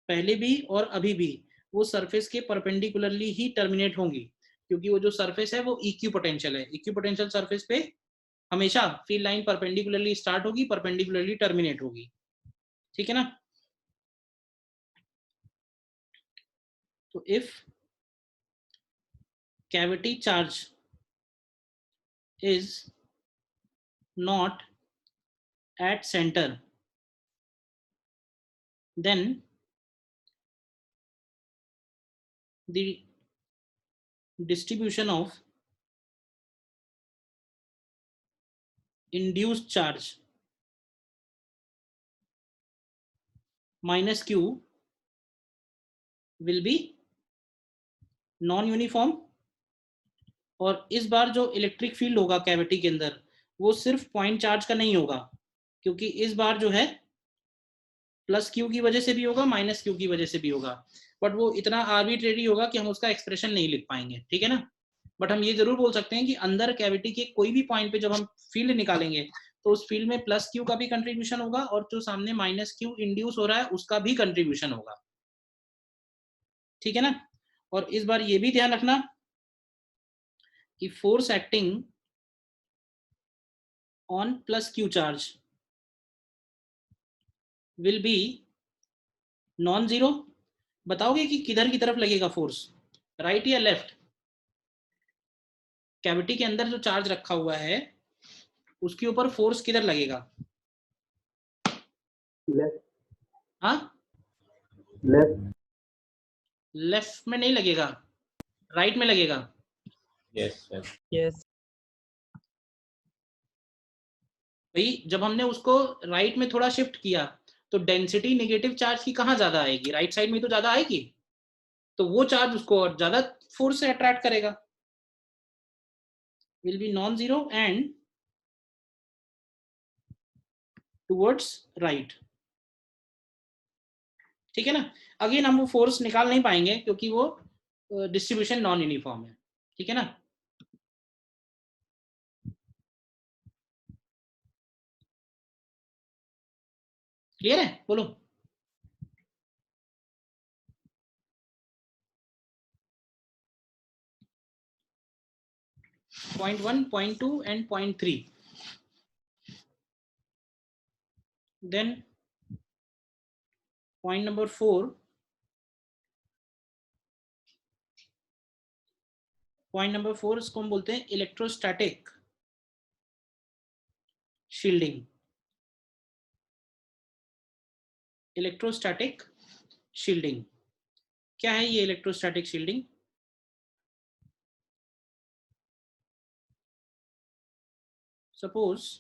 पहले भी और अभी भी, वो सरफेस के परपेंडिकुलरली ही टर्मिनेट होंगी, क्योंकि वो जो सरफेस है वो इक्वी पोटेंशियल है। इक्वी पोटेंशियल सरफेस पे हमेशा फील्ड लाइन परपेंडिकुलरली स्टार्ट होगी, परपेंडिकुलरली टर्मिनेट होगी। ठीक है ना। तो if cavity charge is not at center, then the distribution of induced charge minus q will be non uniform. और इस बार जो इलेक्ट्रिक फील्ड होगा कैविटी के अंदर, वो सिर्फ पॉइंट चार्ज का नहीं होगा, क्योंकि इस बार जो है प्लस क्यू की वजह से भी होगा, माइनस क्यू की वजह से भी होगा, बट वो इतना आर्बिट्रेरी होगा कि हम उसका एक्सप्रेशन नहीं लिख पाएंगे। ठीक है ना। बट हम ये जरूर बोल सकते हैं कि अंदर कैविटी के कोई भी पॉइंट पे जब हम फील्ड निकालेंगे, तो उस फील्ड में प्लस क्यू का भी कंट्रीब्यूशन होगा, और जो सामने माइनस क्यू इंड्यूस हो रहा है उसका भी कंट्रीब्यूशन होगा। ठीक है ना। और इस बार ये भी ध्यान रखना कि force acting on plus Q charge will be non zero. बताओगे कि किधर की तरफ लगेगा फोर्स, राइट या लेफ्ट? कैविटी के अंदर जो चार्ज रखा हुआ है उसके ऊपर फोर्स किधर लगेगा? लेफ्ट। हाँ, लेफ्ट। लेफ्ट में नहीं लगेगा, राइट में लगेगा। Yes sir. यस। भाई जब हमने उसको राइट में थोड़ा शिफ्ट किया, तो डेंसिटी नेगेटिव चार्ज की कहाँ ज्यादा आएगी? राइट साइड में तो ज्यादा आएगी, तो वो चार्ज उसको और ज्यादा फोर्स से अट्रैक्ट करेगा, will be non zero and towards right. ठीक है ना। अगेन हम वो फोर्स निकाल नहीं पाएंगे क्योंकि वो डिस्ट्रीब्यूशन नॉन यूनिफॉर्म है। ठीक है ना। क्लियर है? बोलो। Point 1, point 2 and point 3। Then point number 4, point number 4 इसको हम बोलते हैं इलेक्ट्रोस्टैटिक शील्डिंग। इलेक्ट्रोस्टैटिक शील्डिंग क्या है? ये electrostatic shielding, suppose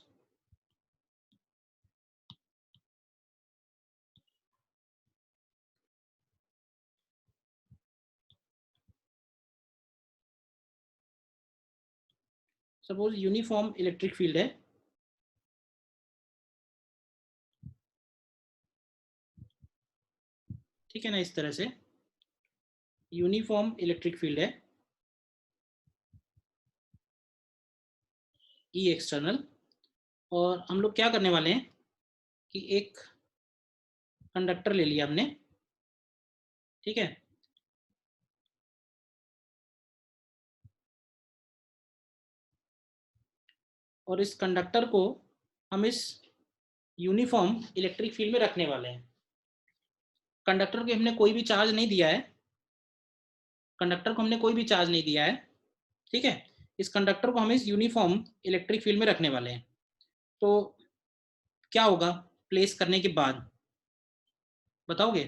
uniform electric field है, ठीक है ना। इस तरह से यूनिफॉर्म इलेक्ट्रिक फील्ड है, ई एक्सटर्नल। और हम लोग क्या करने वाले हैं कि एक कंडक्टर ले लिया हमने, ठीक है। और इस कंडक्टर को हम इस यूनिफॉर्म इलेक्ट्रिक फील्ड में रखने वाले हैं। कंडक्टर को हमने कोई भी चार्ज नहीं दिया है, कंडक्टर को हमने कोई भी चार्ज नहीं दिया है, ठीक है। इस कंडक्टर को हम इस यूनिफॉर्म इलेक्ट्रिक फील्ड में रखने वाले हैं। तो क्या होगा प्लेस करने के बाद, बताओगे?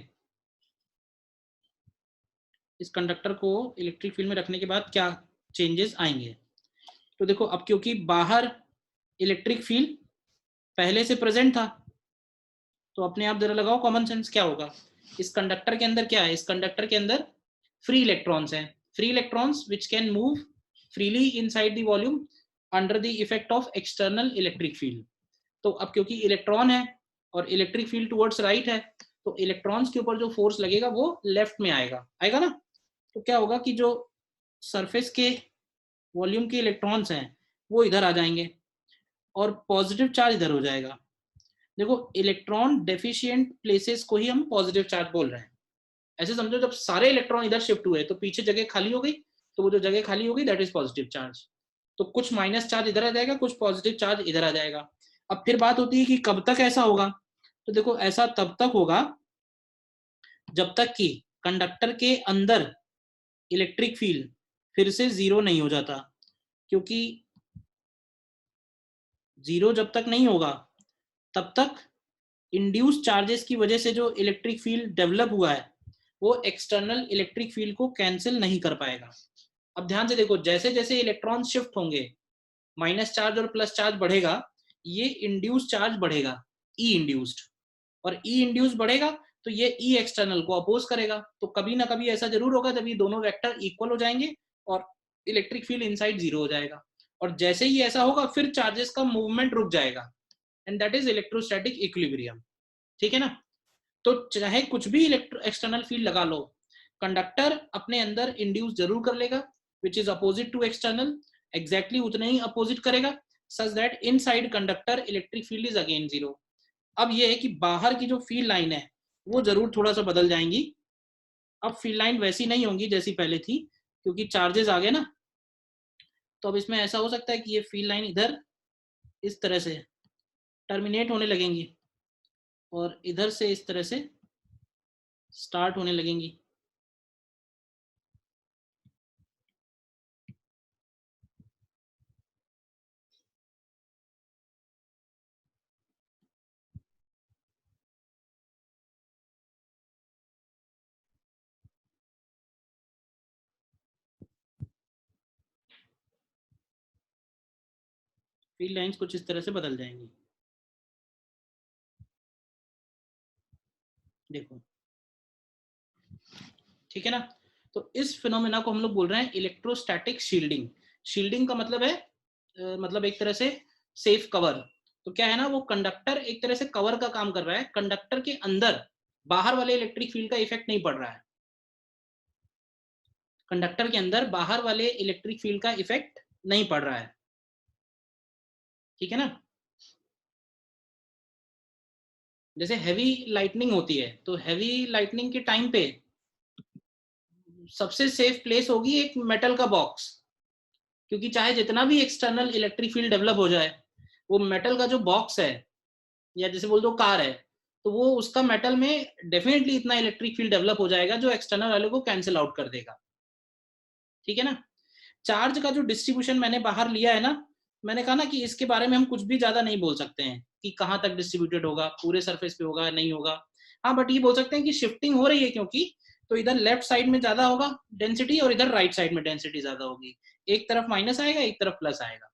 इस कंडक्टर को इलेक्ट्रिक फील्ड में रखने के बाद क्या चेंजेस आएंगे? तो देखो, अब क्योंकि बाहर इलेक्ट्रिक फील्ड पहले से प्रेजेंट था, तो अपने आप जरा लगाओ कॉमन सेंस, क्या होगा? इस कंडक्टर के अंदर क्या है? इस कंडक्टर के अंदर फ्री इलेक्ट्रॉन्स हैं। free electrons which can move freely inside the volume under the effect of external electric field. तो अब क्योंकि इलेक्ट्रॉन है और इलेक्ट्रिक फील्ड टुवर्ड्स राइट है, तो इलेक्ट्रॉन्स के ऊपर जो फोर्स लगेगा वो लेफ्ट में आएगा ना। तो क्या होगा कि जो सरफेस के वॉल्यूम के इलेक्ट्रॉन्स हैं वो इधर आ जाएंगे और पॉजिटिव चार्ज इधर हो जाएगा। देखो इलेक्ट्रॉन डेफिशिएंट प्लेसेस को ही हम पॉजिटिव चार्ज बोल रहे हैं। ऐसे समझो जब सारे इलेक्ट्रॉन इधर शिफ्ट हुए तो पीछे जगह खाली हो गई, तो वो जो जगह खाली होगी दैट इज पॉजिटिव चार्ज। तो कुछ माइनस चार्ज इधर आ जाएगा, कुछ पॉजिटिव चार्ज इधर आ जाएगा। अब फिर बात होती है कि कब तक ऐसा होगा, तो देखो ऐसा तब तक होगा जब तक कि कंडक्टर के अंदर इलेक्ट्रिक फील्ड फिर से जीरो नहीं हो जाता, क्योंकि जीरो जब तक नहीं होगा तब तक इंड्यूस चार्जेस की वजह से जो इलेक्ट्रिक फील्ड डेवलप हुआ है वो एक्सटर्नल इलेक्ट्रिक फील्ड को कैंसिल नहीं कर पाएगा। अब ध्यान से देखो, जैसे जैसे इलेक्ट्रॉन शिफ्ट होंगे माइनस चार्ज और प्लस चार्ज बढ़ेगा, ये इंड्यूस चार्ज बढ़ेगा ई इंड्यूस्ड, और ई इंड्यूस बढ़ेगा तो ये ई एक्सटर्नल को अपोज करेगा। तो कभी ना कभी ऐसा जरूर होगा जब ये दोनों वेक्टर इक्वल हो जाएंगे और इलेक्ट्रिक फील्ड इनसाइड जीरो हो जाएगा, और जैसे ही ऐसा होगा फिर चार्जेस का मूवमेंट रुक जाएगा, and that is electrostatic equilibrium. ठीक है ना। तो चाहे कुछ भी एक्सटर्नल फील्ड लगा लो, कंडक्टर अपने अंदर इंड्यूस जरूर कर लेगा which is opposite to external, exactly उतना ही अपोजिट करेगा such that inside conductor electric field is again zero. अब ये है कि बाहर की जो फील्ड लाइन है वो जरूर थोड़ा सा बदल जाएंगी। अब फील्ड लाइन वैसी नहीं होंगी जैसी पहले थी, क्योंकि चार्जेस आ गए ना। तो अब इसमें ऐसा हो सकता है कि ये फील्ड लाइन इधर इस तरह से टर्मिनेट होने लगेंगी और इधर से इस तरह से स्टार्ट होने लगेंगी। फील्ड लाइंस कुछ इस तरह से बदल जाएंगी। देखो ठीक है ना। तो इस फिनोमेना को हम लोग बोल रहे हैं इलेक्ट्रोस्टैटिक शील्डिंग। शील्डिंग का मतलब है मतलब एक तरह से सेफ कवर। तो क्या है ना, वो कंडक्टर एक तरह से कवर का काम कर रहा है, कंडक्टर के अंदर बाहर वाले इलेक्ट्रिक फील्ड का इफेक्ट नहीं पड़ रहा है। कंडक्टर के अंदर बाहर वाले इलेक्ट्रिक फील्ड का इफेक्ट नहीं पड़ रहा है। ठीक है ना। जैसे हैवी लाइटनिंग होती है, तो हैवी लाइटनिंग के टाइम पे सबसे सेफ प्लेस होगी एक मेटल का बॉक्स, क्योंकि चाहे जितना भी एक्सटर्नल इलेक्ट्रिक फील्ड डेवलप हो जाए, वो मेटल का जो बॉक्स है या जैसे बोल दो कार है, तो वो उसका मेटल में डेफिनेटली इतना इलेक्ट्रिक फील्ड डेवलप हो जाएगा जो एक्सटर्नल वाले को कैंसिल आउट कर देगा। ठीक है ना। चार्ज का जो डिस्ट्रीब्यूशन मैंने बाहर लिया है ना, मैंने कहा ना कि इसके बारे में हम कुछ भी ज्यादा नहीं बोल सकते हैं कि कहाँ तक डिस्ट्रीब्यूटेड होगा, पूरे सरफेस पे होगा नहीं होगा। हाँ बट ये बोल सकते हैं कि शिफ्टिंग हो रही है, क्योंकि तो इधर लेफ्ट साइड में ज्यादा होगा डेंसिटी और इधर राइट साइड में डेंसिटी ज्यादा होगी। एक तरफ माइनस आएगा, एक तरफ प्लस आएगा।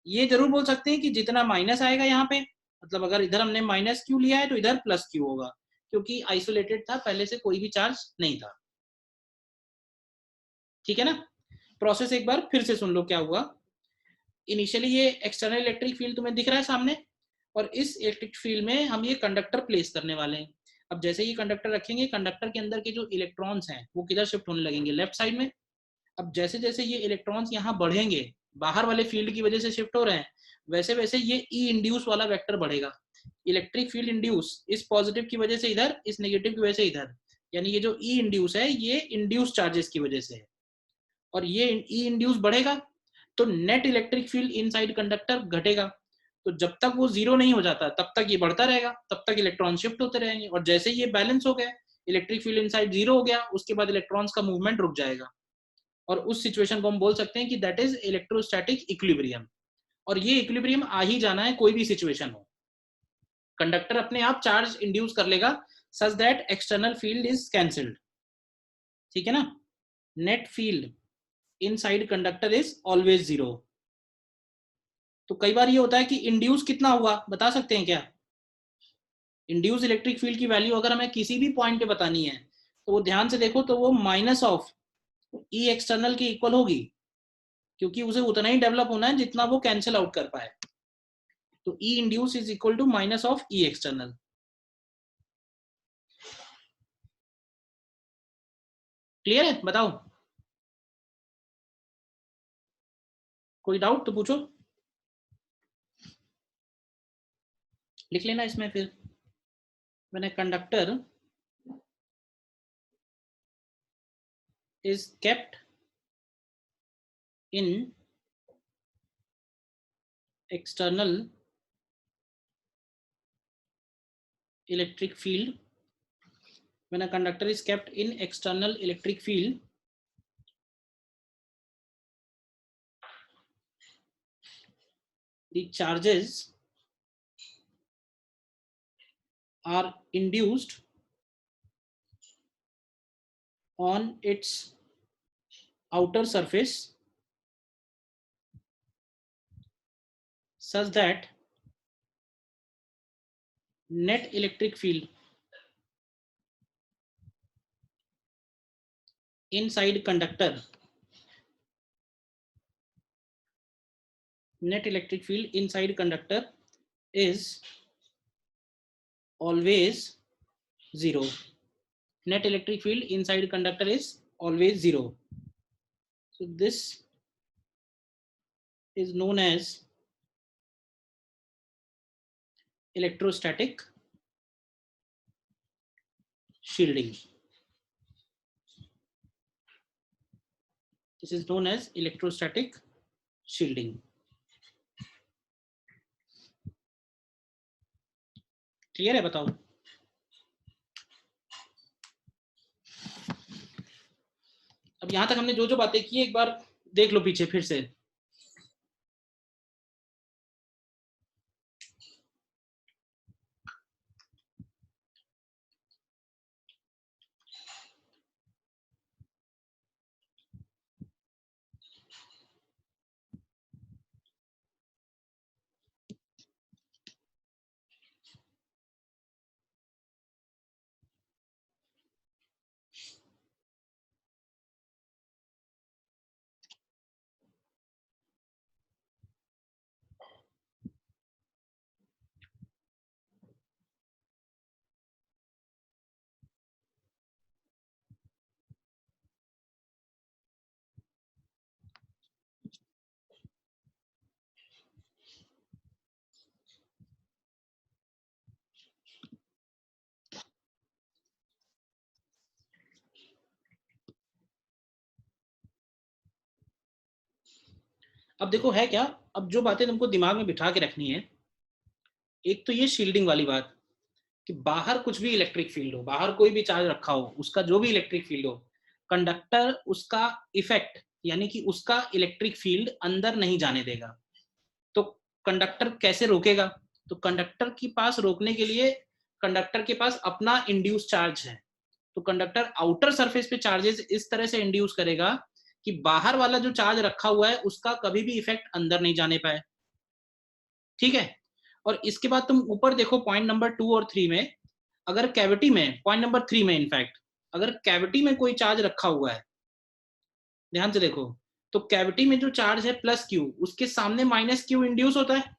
ये जरूर बोल सकते हैं कि जितना माइनस आएगा यहाँ पे, मतलब अगर इधर हमने माइनस क्यू लिया है तो इधर प्लस क्यू होगा, क्योंकि आइसोलेटेड था, पहले से कोई भी चार्ज नहीं था। ठीक है ना। प्रोसेस एक बार फिर से सुन लो क्या हुआ। इनिशियली ये एक्सटर्नल इलेक्ट्रिक फील्ड तुम्हें दिख रहा है सामने, और इस इलेक्ट्रिक फील्ड में हम ये कंडक्टर प्लेस करने वाले हैं। अब जैसे ये कंडक्टर रखेंगे, कंडक्टर के अंदर के जो इलेक्ट्रॉन्स हैं वो किधर शिफ्ट होने लगेंगे, लेफ्ट साइड में। अब जैसे जैसे ये इलेक्ट्रॉन्स यहाँ बढ़ेंगे, बाहर वाले फील्ड की वजह से शिफ्ट हो रहे हैं, वैसे वैसे ये ई इंड्यूस वाला वेक्टर बढ़ेगा। इलेक्ट्रिक फील्ड इंड्यूस इस पॉजिटिव की वजह से इधर, इस नेगेटिव की वजह से इधर, यानी ये जो ई इंड्यूस है ये इंड्यूस चार्जेस की वजह से है, और ये ई इंड्यूस बढ़ेगा तो net electric field inside conductor घटेगा। तो जब तक वो जीरो नहीं हो जाता तब तक ये बढ़ता रहेगा, तब तक इलेक्ट्रॉन शिफ्ट होते रहेंगे, और जैसे ये बैलेंस हो गया, इलेक्ट्रिक फील्ड इनसाइड जीरो हो गया, उसके बाद इलेक्ट्रॉन्स का मूवमेंट रुक जाएगा, और उस सिचुएशन को हम बोल सकते हैं कि दैट इज इलेक्ट्रोस्टैटिक इक्विलिब्रियम। और ये इक्विलिब्रियम आ ही जाना है कोई भी सिचुएशन हो। कंडक्टर अपने आप चार्ज इंड्यूस कर लेगा such that external field is cancelled. ठीक है ना। Net field inside conductor is always zero. तो कई बार ये होता है कि इंड्यूस कितना हुआ बता सकते हैं क्या। इंड्यूस इलेक्ट्रिक फील्ड की वैल्यू अगर हमें किसी भी पॉइंट पे बतानी है तो वो ध्यान से देखो, तो वो माइनस ऑफ ई एक्सटर्नल की इक्वल होगी, क्योंकि उसे उतना ही डेवलप होना है जितना वो कैंसिल आउट कर पाए। तो E induce is equal to minus of E external. Clear है? बताओ, कोई डाउट तो पूछो, लिख लेना इसमें फिर। मैंने conductor is kept in external electric field. When a conductor is kept in external electric field, the charges are induced on its outer surface such that net electric field inside conductor, net electric field inside conductor is always zero. Net electric field inside conductor is always zero. So this is known as electrostatic shielding. This is known as electrostatic shielding. Clear है? बताओ। अब यहां तक हमने जो जो बातें की एक बार देख लो पीछे फिर से। अब देखो है क्या, अब जो बातें तुमको दिमाग में बिठा के रखनी है, एक तो ये शील्डिंग वाली बात कि बाहर कुछ भी इलेक्ट्रिक फील्ड हो, बाहर कोई भी चार्ज रखा हो, उसका जो भी इलेक्ट्रिक फील्ड हो, कंडक्टर उसका इफेक्ट यानी कि उसका इलेक्ट्रिक फील्ड अंदर नहीं जाने देगा। तो कंडक्टर कैसे रोकेगा? तो कंडक्टर के पास रोकने के लिए कंडक्टर के पास अपना इंड्यूस चार्ज है। तो कंडक्टर आउटर सरफेस पे चार्जेस इस तरह से इंड्यूस करेगा कि बाहर वाला जो चार्ज रखा हुआ है उसका कभी भी इफेक्ट अंदर नहीं जाने पाए। ठीक है? और इसके बाद तुम ऊपर देखो पॉइंट नंबर 2 और 3 में, अगर कैविटी में, पॉइंट नंबर 3 में इनफैक्ट, अगर कैविटी में कोई चार्ज रखा हुआ है, ध्यान से देखो, तो कैविटी में जो चार्ज है प्लस क्यू, उसके सामने माइनस क्यू इंड्यूस होता है,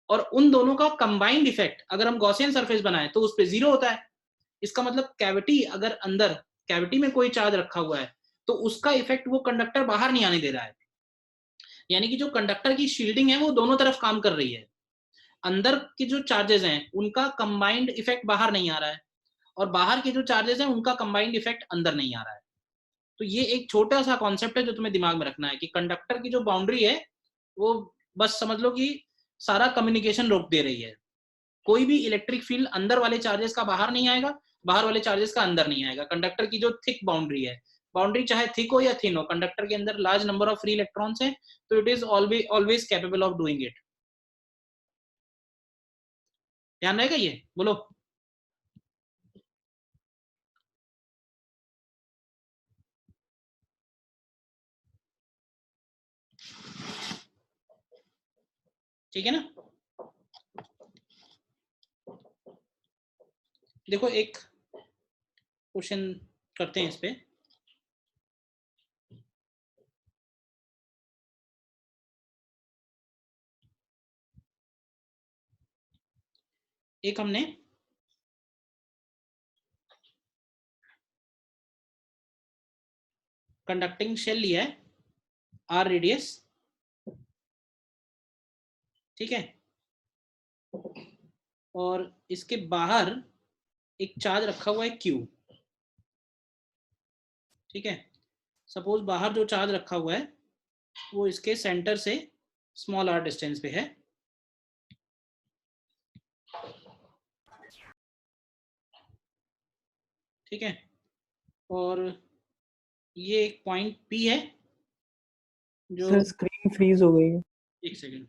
और उन दोनों का कंबाइंड इफेक्ट अगर हम गॉसियन सरफेस बनाए तो उस पर जीरो होता है। इसका मतलब कैविटी, अगर अंदर कैविटी में कोई चार्ज रखा हुआ है तो उसका इफेक्ट वो कंडक्टर बाहर नहीं आने दे रहा है। यानी कि जो कंडक्टर की शील्डिंग है वो दोनों तरफ काम कर रही है। अंदर के जो चार्जेस हैं उनका कंबाइंड इफेक्ट बाहर नहीं आ रहा है, और बाहर के जो चार्जेस हैं उनका कंबाइंड इफेक्ट अंदर नहीं आ रहा है। तो ये एक छोटा सा कॉन्सेप्ट है जो तुम्हें दिमाग में रखना है कि कंडक्टर की जो बाउंड्री है वो बस समझ लो कि सारा कम्युनिकेशन रोक दे रही है। कोई भी इलेक्ट्रिक फील्ड अंदर वाले चार्जेस का बाहर नहीं आएगा, बाहर वाले चार्जेस का अंदर नहीं आएगा। कंडक्टर की जो थिक बाउंड्री है, बाउंड्री चाहे थिक हो या थिन हो, कंडक्टर के अंदर large number of free electrons हैं, तो it is always capable of doing it. ध्यान रहेगा ये? बोलो। ठीक है ना? देखो एक क्वेश्चन करते हैं इस पे। एक हमने कंडक्टिंग शेल लिया है आर रेडियस, ठीक है, और इसके बाहर एक चार्ज रखा हुआ है क्यू, ठीक है। सपोज बाहर जो चार्ज रखा हुआ है वो इसके सेंटर से स्मॉल आर डिस्टेंस पे है, ठीक है, और ये एक पॉइंट पी है जो, सर स्क्रीन फ्रीज हो गई है। एक सेकेंड,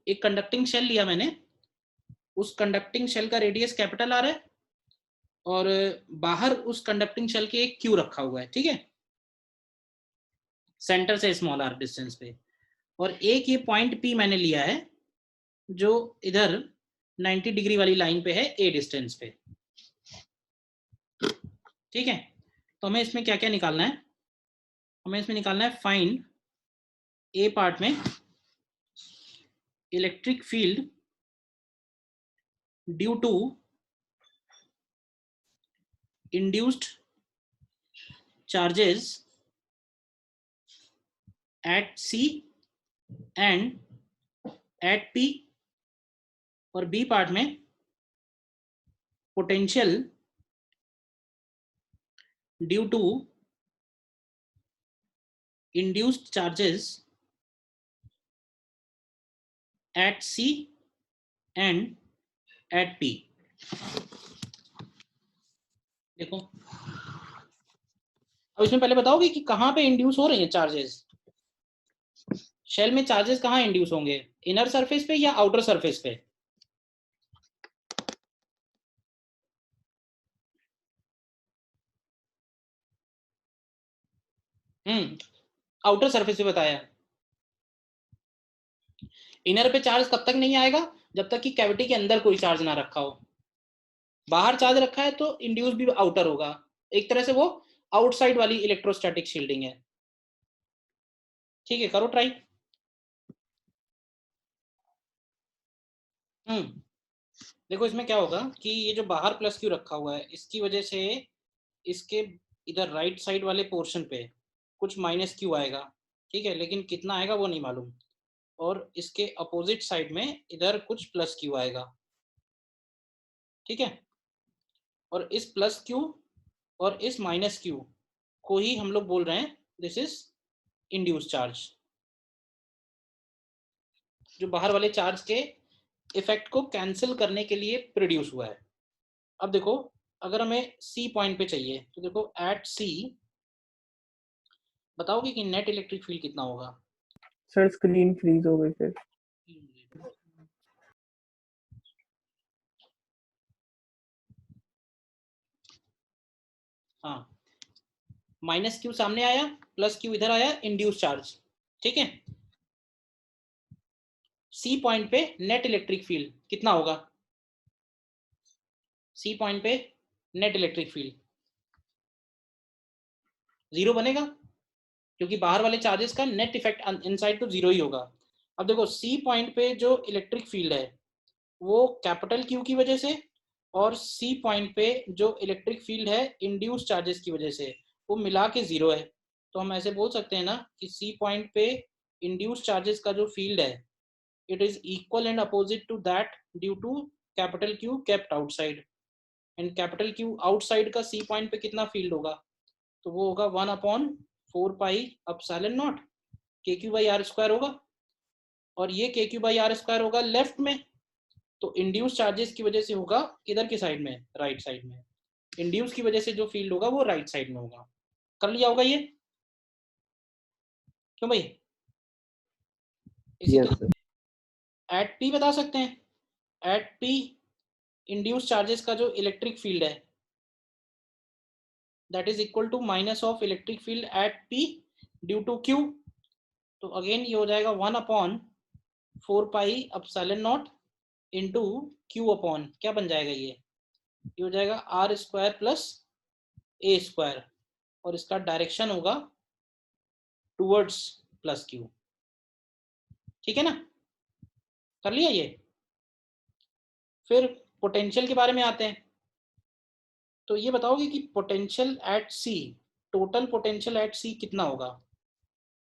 एक कंडक्टिंग शेल लिया मैंने, उस कंडक्टिंग शेल का रेडियस कैपिटल आर है और बाहर उस कंडक्टिंग शेल के एक क्यू रखा हुआ है, ठीक है, सेंटर से स्मॉल आर डिस्टेंस पे, और एक ये पॉइंट पी मैंने लिया है जो इधर 90 डिग्री वाली लाइन पे है ए डिस्टेंस पे, ठीक है। तो हमें इसमें क्या क्या निकालना है, हमें इसमें निकालना है फाइंड ए पार्ट में electric field due to induced charges at C and at P, और बी पार्ट में potential due to induced charges at C and at P। देखो अब इसमें पहले बताओगे कि कहां पे इंड्यूस हो रही है चार्जेस, शेल में चार्जेस कहां इंड्यूस होंगे, इनर सरफेस पे या आउटर सरफेस पे? आउटर सरफेस पे बताया। इनर पे चार्ज कब तक नहीं आएगा, जब तक कि कैविटी के अंदर कोई चार्ज ना रखा हो। बाहर चार्ज रखा है तो इंड्यूस भी आउटर होगा, एक तरह से वो आउटसाइड वाली इलेक्ट्रोस्टैटिक शील्डिंग है, ठीक है, करो ट्राई। देखो इसमें क्या होगा कि ये जो बाहर प्लस क्यू रखा हुआ है इसकी वजह से इसके इधर राइट साइड वाले पोर्शन पे कुछ माइनस क्यू आएगा, ठीक है, लेकिन कितना आएगा वो नहीं मालूम, और इसके अपोजिट साइड में इधर कुछ प्लस क्यू आएगा, ठीक है, और इस प्लस क्यू और इस माइनस क्यू को ही हम लोग बोल रहे हैं दिस इज इंड्यूस चार्ज, जो बाहर वाले चार्ज के इफेक्ट को कैंसिल करने के लिए प्रोड्यूस हुआ है। अब देखो अगर हमें सी पॉइंट पे चाहिए तो देखो एट सी बताओगे कि नेट इलेक्ट्रिक फील्ड कितना होगा? सर स्क्रीन फ्रीज हो गई फिर। हाँ, माइनस क्यू सामने आया, प्लस क्यू इधर आया, इंड्यूस चार्ज, ठीक है। सी पॉइंट पे नेट इलेक्ट्रिक फील्ड कितना होगा? सी पॉइंट पे नेट इलेक्ट्रिक फील्ड 0 बनेगा, क्योंकि बाहर वाले चार्जेस का नेट इफेक्ट इनसाइड तो 0 ही होगा। अब देखो सी पॉइंट पे जो इलेक्ट्रिक फील्ड है वो कैपिटल क्यू की वजह से, और सी पॉइंट पे जो इलेक्ट्रिक फील्ड है इंड्यूस चार्जेस की वजह से, वो मिला के 0 है। तो हम ऐसे बोल सकते हैं ना कि सी पॉइंट पे इंड्यूस चार्जेस का जो फील्ड है it is equal and opposite to that due to capital Q kept outside, and capital Q outside का C point पे कितना फील्ड होगा, तो वो होगा 1/4 pi epsilon naught KQ by R square होगा, और ये KQ बाई आर स्क्वायर होगा लेफ्ट में, तो इंड्यूस चार्जेस की वजह से होगा किधर की साइड में, राइट साइड में, इंड्यूस की वजह से जो फील्ड होगा वो राइट साइड में होगा। कर लिया होगा ये, क्यों भाई? इसी तरह एट पी बता सकते हैं, एट पी इंड्यूस चार्जेस का जो इलेक्ट्रिक फील्ड है that is equal to minus of electric field at P due to Q, तो अगेन ये हो जाएगा 1/4 pi epsilon naught into Q upon क्या बन जाएगा, ये हो जाएगा R square plus A square, और इसका डायरेक्शन होगा टूवर्ड्स प्लस क्यू। ठीक है ना, कर लिया ये। फिर पोटेंशियल के बारे में आते हैं। तो ये बताओगे कि potential at C, total potential at C कितना होगा?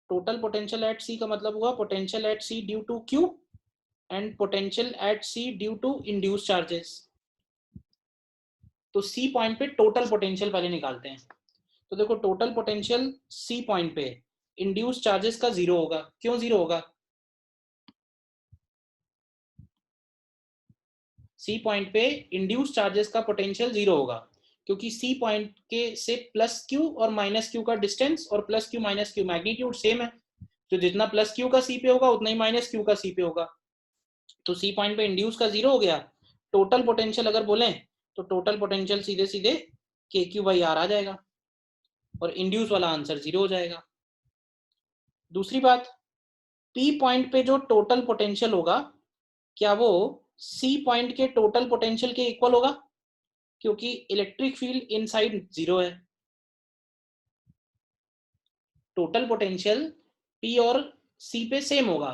टोटल पोटेंशियल एट सी का मतलब हुआ potential at C due to Q and potential at C due to induce charges. तो सी पॉइंट पे टोटल पोटेंशियल पहले निकालते हैं। तो देखो टोटल पोटेंशियल सी पॉइंट पे इंड्यूस चार्जेस का जीरो होगा। क्यों जीरो होगा? सी पॉइंट पे इंड्यूस चार्जेस का पोटेंशियल जीरो होगा क्योंकि सी पॉइंट के से प्लस क्यू और माइनस क्यू का डिस्टेंस और plus Q minus Q magnitude same है। तो जितना प्लस क्यू का सी पे होगा उतना ही माइनस क्यू का सी पे होगा। तो सी पॉइंट पे इंड्यूस का जीरो हो गया। टोटल पोटेंशियल अगर बोले तो टोटल पोटेंशियल सीधे सीधे के क्यू बाई आर आ जाएगा और इंड्यूस वाला आंसर जीरो हो जाएगा। दूसरी बात, पी पॉइंट पे जो टोटल पोटेंशियल होगा क्या वो सी पॉइंट के टोटल पोटेंशियल के इक्वल होगा? क्योंकि इलेक्ट्रिक फील्ड इनसाइड जीरो है। टोटल पोटेंशियल पी और सी पे सेम होगा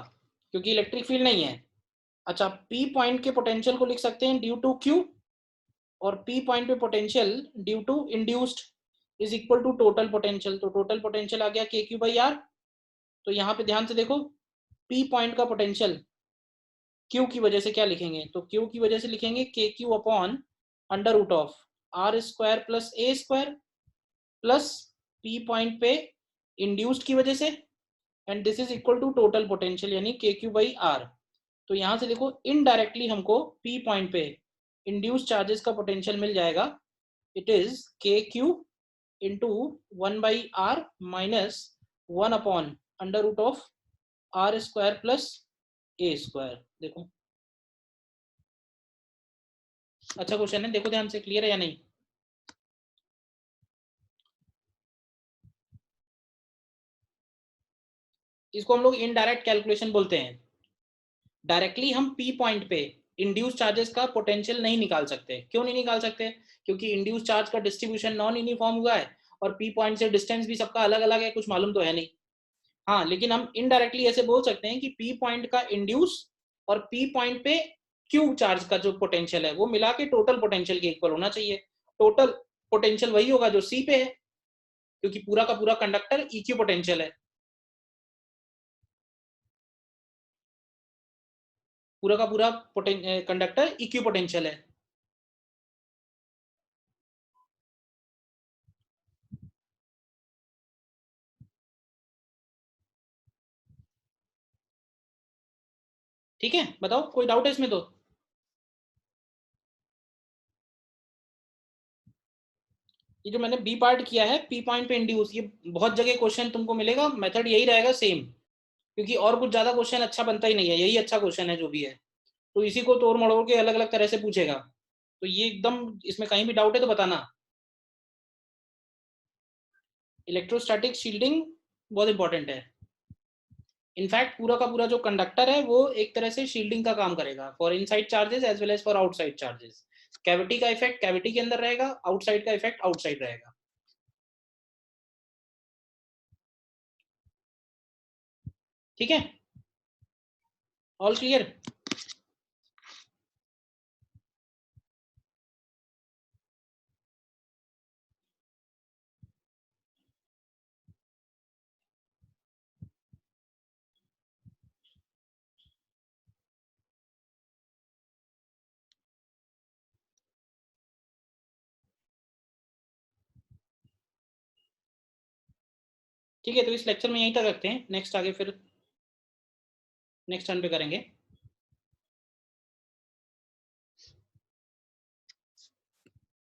क्योंकि इलेक्ट्रिक फील्ड नहीं है। अच्छा, पी पॉइंट के पोटेंशियल को लिख सकते हैं ड्यू टू क्यू और पी पॉइंट पे potential due to induced is equal to total potential. तो टोटल पोटेंशियल आ गया के क्यू बाई आर। तो यहाँ पे ध्यान से देखो, पी पॉइंट का पोटेंशियल क्यू की वजह से क्या लिखेंगे? तो क्यू की वजह से लिखेंगे K Q upon under root of R square plus A square plus P point पे इंड्यूस्ड की वजह से and this is equal to total potential यानी के क्यू बाई आर। तो यहाँ से देखो इनडायरेक्टली हमको पी पॉइंट पे इंड्यूस चार्जेस का पोटेंशियल मिल जाएगा। It is K Q into 1/r minus 1 upon under root of R square plus A square. देखो अच्छा क्वेश्चन है, देखो ध्यान से, क्लियर है या नहीं? इसको हम लोग इनडायरेक्ट कैलकुलेशन बोलते हैं। डायरेक्टली हम पी पॉइंट पे इंड्यूस चार्जेस का पोटेंशियल नहीं निकाल सकते। क्यों नहीं निकाल सकते? क्योंकि इंड्यूस चार्ज का डिस्ट्रीब्यूशन नॉन यूनिफॉर्म हुआ है और पी पॉइंट से डिस्टेंस भी सबका अलग अलग है, कुछ मालूम तो है नहीं। हाँ, लेकिन हम इनडायरेक्टली ऐसे बोल सकते हैं कि पी पॉइंट का इंड्यूस और पी पॉइंट पे क्यू चार्ज का जो पोटेंशियल है वो मिला के टोटल पोटेंशियल के इक्वल होना चाहिए। टोटल पोटेंशियल वही होगा जो सी पे है क्योंकि पूरा का पूरा कंडक्टर इक्यू पोटेंशियल है। पूरा का पूरा कंडक्टर इक्यू पोटेंशियल है। ठीक है, बताओ कोई डाउट है इसमें? तो ये जो मैंने बी पार्ट किया है पी पॉइंट पे इंड्यूस, ये बहुत जगह क्वेश्चन तुमको मिलेगा, मेथड यही रहेगा सेम, क्योंकि और कुछ ज्यादा क्वेश्चन अच्छा बनता ही नहीं है, यही अच्छा क्वेश्चन है जो भी है। तो इसी को तोड़ मड़ोड़ के अलग अलग तरह से पूछेगा। तो ये एकदम, इसमें कहीं भी डाउट है तो बताना। इलेक्ट्रोस्टैटिक शील्डिंग बहुत इंपॉर्टेंट है। इनफैक्ट पूरा का पूरा जो कंडक्टर है वो एक तरह से शील्डिंग का काम करेगा for inside charges as well as for outside charges. Cavity का इफेक्ट कैविटी के अंदर रहेगा, आउटसाइड का इफेक्ट आउटसाइड रहेगा। ठीक है, ऑल क्लियर? ठीक है, तो इस लेक्चर में यहीं तक रखते हैं, नेक्स्ट आगे फिर नेक्स्ट टर्न पे करेंगे।